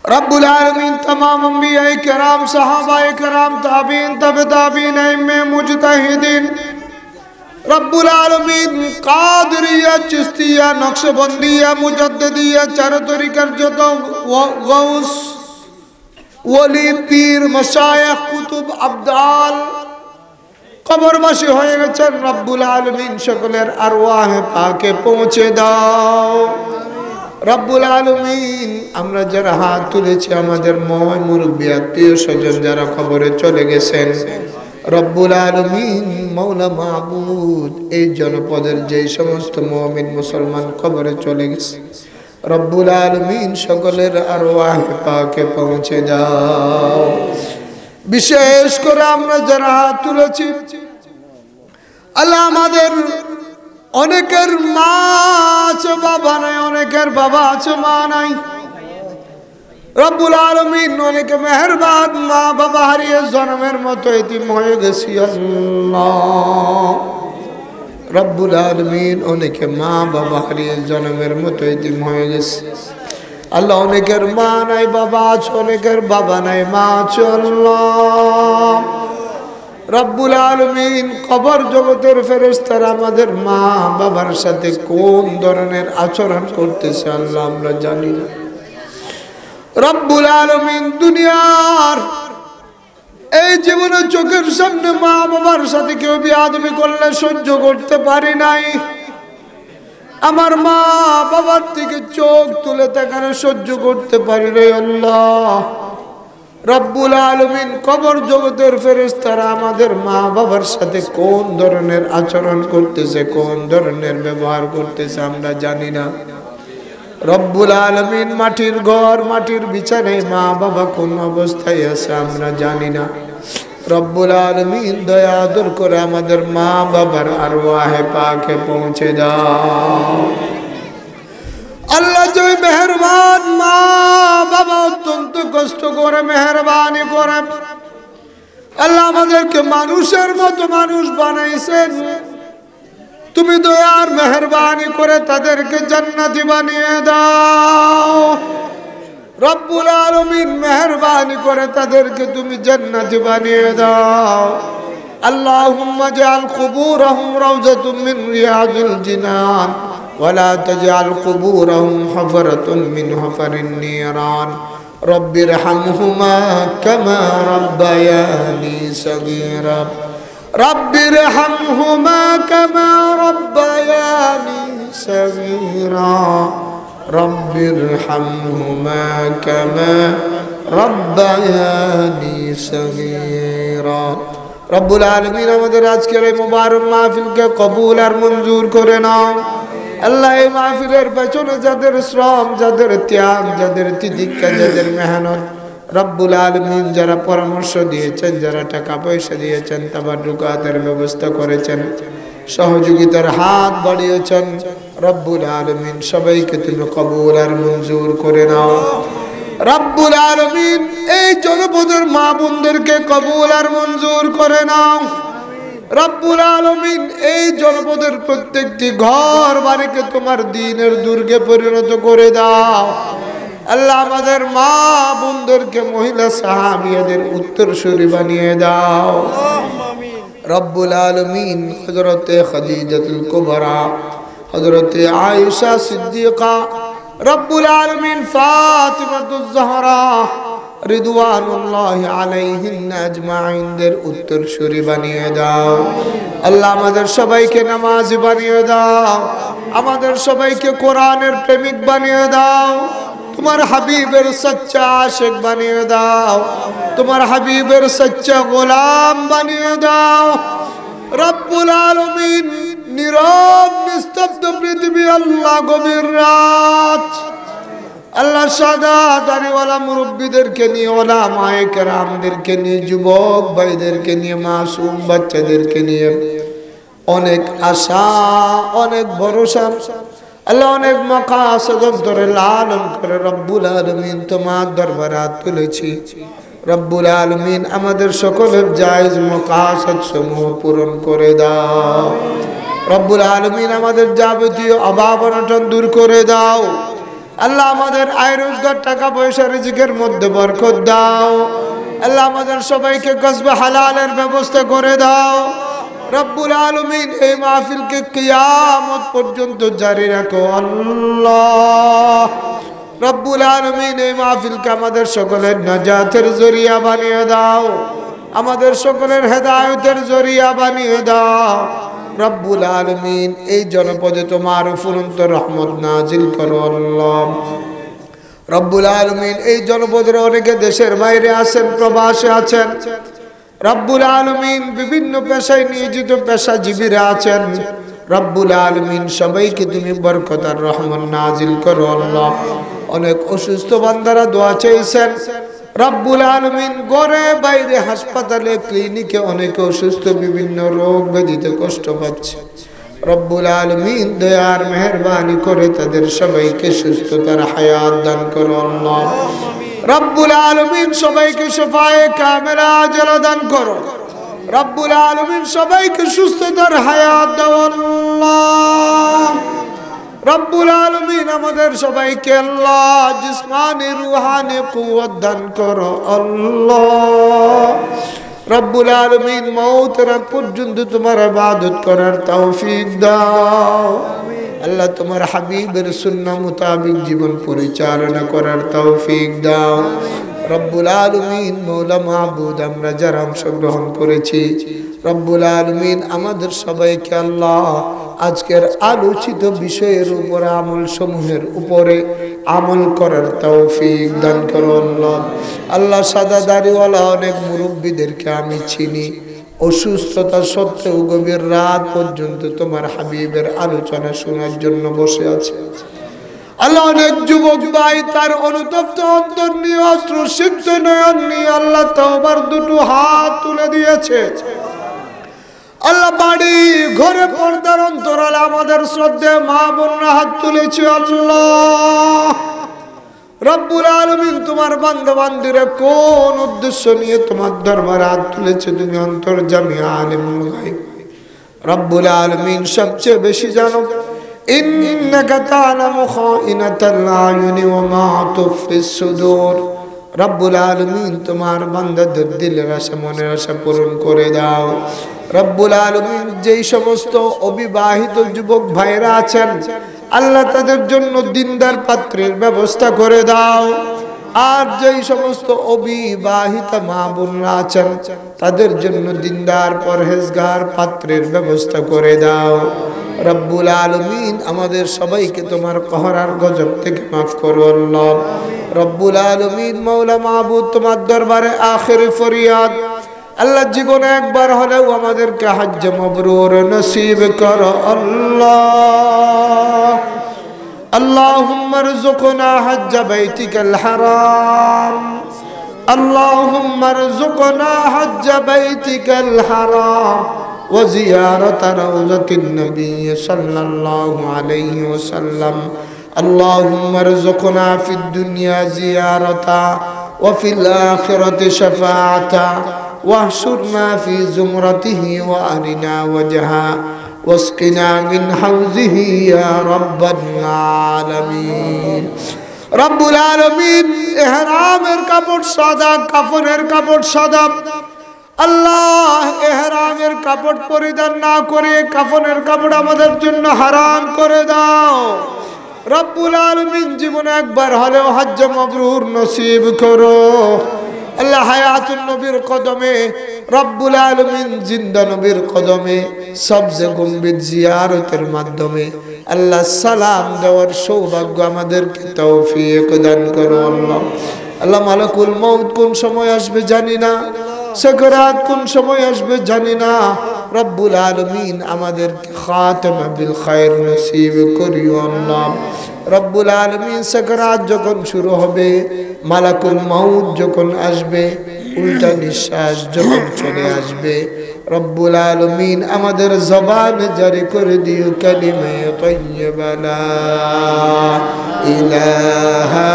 रब्बुल आलमीन तमाम अंबियाए किराम सहाबाए किराम ताबीन तबे ताबीन इमाम मुजतहिदीन रब्बुल आलमीन कादरिया चिश्तिया नक्शबंदिया मुजद्दिदिया चार तरीकार যত गौस ওলি পীর মাশায়েখ কুতুব আবদাল কবরবাসী হয়ে গেছেন রব্বুল আলামিন সকলের আরওয়াহে পাকে পৌঁছে দাও রব্বুল আলামিন আমরা যারা হাত তুলেছি আমাদের ময় মুরব্বি আত্মীয় স্বজন যারা কবরে চলে গেছেন রব্বুল আলামিন মাওলা মাবুদ এই জনপদের যে সমস্ত মুমিন মুসলমান কবরে চলে গেছে রব্বুল আলামিন সকলের আরওয়াহে পাকে পৌঁছে দাও বিশেষ করে আমরা যারা হাত তুলেছি আল্লাহ আমাদের অনেকের মা আছে বাবা নাই অনেকের বাবা আছে মা নাই রব্বুল আলামিন অনেকে মেহেরবান মা বাবা হারিয়ে জন্মের মতো এতিম হয়ে গেছি আল্লাহ রব্বুল আলামিন অনেকে মা বাবা হারিয়ে জন্মের মতো এতিম হয়ে গেছে আল্লাহ অনেকের মা নাই বাবা আছে অনেকের বাবা নাই মা আছে আল্লাহ রব্বুল আলামিন কবর জগতের ফেরেশতারা আমাদের মা বাবার সাথে কোন ধরনের আচরণ করতেছে আল্লাহ আমরা জানি না রব্বুল আলামিন দুনিয়ার এই জীবনে চোখের সামনে মা বাবার সাথে কেউ বেয়াদবি করলে সহ্য করতে পারি নাই আমার মা বাবার থেকে চোখ তুলে তাকানো সহ্য করতে পারি রে আল্লাহ রব্বুল আলামিন কবর জগতের ফেরেশতারা আমাদের মা বাবার সাথে কোন ধরনের আচরণ করতেছে কোন ধরনের ব্যবহার করতেছে আমরা জানি না রব্বুল আলামিন মাটির ঘর মাটির বিছানায় মা বাবা কোন অবস্থায় আছে আমরা জানি না রব্বুল আলামিন দয়া আদর করে আমাদের মা বাবার আরওয়াহে পাকে পৌঁছে দাও আল্লাহ যে মেহেরবান, মা বাবা অত্যন্ত কষ্ট করে মেহেরবানি করে আল্লাহ আমাদেরকে মানুষের মতো মানুষ বানাইছেন। তুমি দয়ার মেহেরবানি করে তাদেরকে জান্নাতি বানিয়ে দাও রব্বুল আলামিন। মেহেরবানি করে তাদেরকে তুমি জান্নাতি বানিয়ে দাও। আল্লাহুম্মা জাআল কুবুরহুম রাওযাতুম মিন রিয়াদিল জিনান ওয়ালা তাজআল কুবুরহুম হুফরাতুম মিন হুফারিন নিরান। রব্বিরহামহুমা কামা রাব্বায়ানি সগীরা। রব্বিরহামহুমা কামা রাব্বায়ানি সগীরা। রব্বিরহামহুমা কামা রাব্বায়ানি সগীরা। রব্বুল আলামিন আমাদের আজকের এই মুবারক মাহফিলকে কবুল আর মঞ্জুর করে নাও। আল্লাহ এই মাহফিলের পেছনে যাদের শ্রম, যাদের ত্যাগ, যাদের তিতিক্ষা, যাদের মেহনত, রব্বুল আলামিন যারা পরামর্শ দিয়েছেন, যারা টাকা পয়সা দিয়েছেন, তাবাররুকাতের ব্যবস্থা করেছেন, সহযোগিতার হাত বাড়িয়েছেন, রব্বুল আলামিন সবাইকে তুমি কবুল আর মঞ্জুর করে নাও। রব্বুল আলামিন এই জনপদের মা বোনদেরকে কবুল আর মঞ্জুর করে নাও। রব্বুল আলামিন এই জনপদের প্রত্যেকটি ঘর বাড়িকে তোমার দ্বীনের দুর্গে পরিণত করে দাও। আল্লাহ আমাদের মা বোনদেরকে মহিলা সাহাবিয়াদের উত্তরসূরি বানিয়ে দাও রব্বুল আলামিন। হযরতে খাদিজাতুল কুবরা, হযরতে আয়েশা সিদ্দিকা, রব্বুল আলামিন ফাতিমাতুজ জাহরা রিদওয়ানুল্লাহি আলাইহিন্না আজমাইনদের উত্তরসূরি বানিয়ে দাও। আল্লাহ আমাদের সবাইকে নামাজি বানিয়ে দাও, আমাদের সবাইকে কোরআনের প্রেমিক বানিয়ে দাও, তোমার হাবিবের সচ্চা আশিক বানিয়ে দাও, তোমার হাবিবের সচ্চা গোলাম বানিয়ে দাও রব্বুল আলামিন। নীরব নিস্তব্ধ পৃথিবী আল্লাহ, গভীর রাত আল্লাহ, সাদা দাড়িওয়ালা মুরব্বীদেরকে নিয়ে, ওলামায়ে কেরামদেরকে নিয়ে, যুবক ভাইদেরকে নিয়ে, মাসুম বাচ্চাদেরকে নিয়ে অনেক আশা, অনেক ভরসা আল্লাহ, অনেক মাকাসদ ধরে লালন করে রব্বুল আলামিন তোমার দরবারে তুলেছি। রব্বুল আলামিন আমাদের সকলের জায়েজ মাকাসদ সমূহ পূরণ করে দাও। রব্বুল আলামিন আমাদের যাবতীয় অভাব অনটন দূর করে দাও। আল্লাহ আমাদের আয় রোজগার, টাকা পয়সা, রিজিকের মধ্যে বরকত দাও। আল্লাহ আমাদের সবাইকে কসবে হালালের ব্যবস্থা করে দাও রব্বুল আলামিন। এই মাহফিলকে কিয়ামত পর্যন্ত জারি রাখো আল্লাহ রব্বুল আলামিন। এই মাহফিলকে আমাদের সকলের নাজাতের জরিয়া বানিয়ে দাও, আমাদের সকলের হেদায়েতের জরিয়া বানিয়ে দাও রব্বুল আলামিন। এই জনপদে তোমার ফুরন্ত রহমত নাজিল করো আল্লাহ রব্বুল আলামিন। এই জনপদের অনেকে দেশের বাইরে আছেন, প্রবাসে আছেন রব্বুল আলামিন। বিভিন্ন পেশায় নিয়োজিত পেশাজীবীরা আছেন রব্বুল আলামিন। সবাইকে তুমি বরকত আর রহমত নাজিল করো আল্লাহ। অনেক অসুস্থ বান্দারা দোয়া চাইছেন রব্বুল আলামিন। ঘরে বাইরে, হাসপাতালে, ক্লিনিকে অনেকে অসুস্থ, বিভিন্ন রোগ ব্যাধিতে কষ্ট পাচ্ছে রব্বুল আলামিন। দয়ার মেহেরবানি করে তাদের সবাইকে সুস্থতার হায়াত দান করো আল্লাহ রব্বুল আলামিন। সবাইকে শিফায়ে কামিলা আজলা দান করো রব্বুল আলামিন। সবাইকে সুস্থতার হায়াত দাও আল্লাহ রব্বুল আলামিন। আমাদের সবাইকে আল্লাহ জিসমানি রূহানি কুওয়াত দান করো আল্লাহ রব্বুল আলামিন। মওতের আগ পর্যন্ত তোমার ইবাদত করার তৌফিক দাও আল্লাহ। তোমার হাবিবের সুন্নাহ মোতাবেক জীবন পরিচালনা করার তৌফিক দাও রব্বুল আলামিন। মওলা মাবুদ, আমরা যারা অংশগ্রহণ করেছি রব্বুল আলামিন, আমাদের সবাইকে আল্লাহ আজকের আলোচিত বিষয়ের উপর, আমল সমূহের উপরে আমল করার তৌফিক দান করো আল্লাহ। আল্লাহ সাদা দাড়িওয়ালা অনেক মুরব্বীদেরকে আমি চিনি, অসুস্থতা সত্ত্বেও গভীর রাত পর্যন্ত তোমার হাবিবের আলোচনা শোনার জন্য বসে আছে আল্লাহ। অনেক যুবক ভাই তার অনুতপ্ত অন্তর নিয়ে, অশ্রু সিক্ত নয়ন নিয়ে আল্লাহ তওবার দুটো হাত তুলে দিয়েছে আল্লাহ বাড়ি ঘরে পর্দার অন্তরালে আমাদের শ্রদ্ধেয় মা বোনরা হাত তুলেছে আল্লাহ রব্বুল আলামিন তোমার বান্দা বান্দিরা কোন উদ্দেশ্য নিয়ে তোমার দরবারে হাত তুলেছে তুমি অন্তর্যামী আলিমুল গায়ব রব্বুল আলামিন সবচেয়ে বেশি জানো ইন্নাকা তা'লামু খাইনাতাল আয়ুনি ওয়া মা তুখফিস সুদূর রব্বুল আলামিন তোমার বান্দাদের দিলের আশা মনের আশা পূরণ করে দাও রব্বুল আলামিন যেই সমস্ত অবিবাহিত যুবক ভাইরা আছেন আল্লাহ তাদের জন্য দিনদার পাত্রের ব্যবস্থা করে দাও আর যেই সমস্ত অবিবাহিত মা বোনরা আছেন তাদের জন্য দিনদার পরহেজগার পাত্রের ব্যবস্থা করে দাও রব্বুল আলামিন আমাদের সবাইকে তোমার কহরার গজব থেকে মাফ করো আল্লাহ রব্বুল আলামিন মাওলা মাবুদ তোমার দরবারে আখিরি ফরিয়াদ আল্লাহ জীবনে একবার হলেও আমাদেরকে হজ্জ মাবরুর নসিব করো আল্লাহ আল্লাহুম্মা রযুকনা হজ্জ বাইতিকাল হারাম আল্লাহুম্মা রযুকনা হজ্জ বাইতিকাল হারাম ওয়া জিয়ারাত রাওযাতিন নবী সাল্লাল্লাহু আলাইহি ওয়াসাল্লাম আল্লাহুম্মা রযুকনা ফিদ দুনিয়া জিয়ারাতা ওয়া ফিল আখিরাতি শাফাআতা واحشرنا في زمرته وأرنا وجها واسقنا من حوزه يا رب العالمين رب العالمين ইহরামের কাপড় সাদা কাফনের কাপড় সাদা আল্লাহ ইহরামের কাপড় পরিধান না করে কাফনের কাপড় আমাদের জন্য হারাম করে দাও রব্বুল আলামিন জীবনে একবার হলেও হজ্জ মাবরুর নসিব করো আল্লাহ হায়াতুন নবীর কদমে রব্বুল আলামিন জিন্দা নবীর কদমে সবজে গম্ভীর জিয়ারতের মাধ্যমে আল্লাহ সালাম দেওয়ার সৌভাগ্য আমাদেরকে তৌফিক দান করো আল্লাহ আল্লাহ মালাকুল মউত কোন সময় আসবে জানি না সাকরাত কোন সময় আসবে জানি না রব্বুল আলামিন আমাদেরকে খাতেমা বিল খায়র নসিব করিও আল্লাহ রব্বুল আলামিন সাকরাত যখন শুরু হবে মালাকুল মউত যখন আসবে উল্টা নিঃশ্বাস যখন চলে আসবে রব্বুল আলামিন আমাদের জবানে জারি করে দিও কালিমা তাইয়্যিবা লা ইলাহা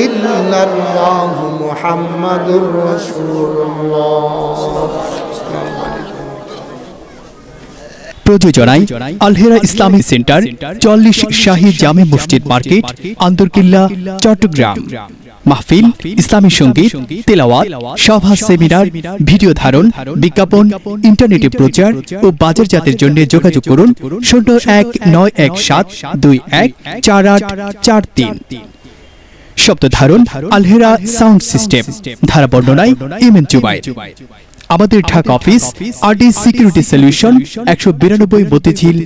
ইল্লাল্লাহু মুহাম্মাদুর রাসূলুল্লাহ প্রযোজনায় আলহেরা ইসলামিক সেন্টার 40 শাহী জামে মসজিদ মার্কেট আন্দরকিল্লা চট্টগ্রাম মাহফিল ইসলামী সঙ্গীত তেলাওয়াত সভা সেমিনার ভিডিও ধারণ বিজ্ঞাপন ইন্টারনেটে প্রচার ও বাজারজাতের জন্য যোগাযোগ করুন 0191714843 শব্দ ধারণ আলহেরা সাউন্ড সিস্টেম ধারা বর্ণনায় ইমেন জুবাইর আমাদের Dhaka office RD security solution 192 Motijheel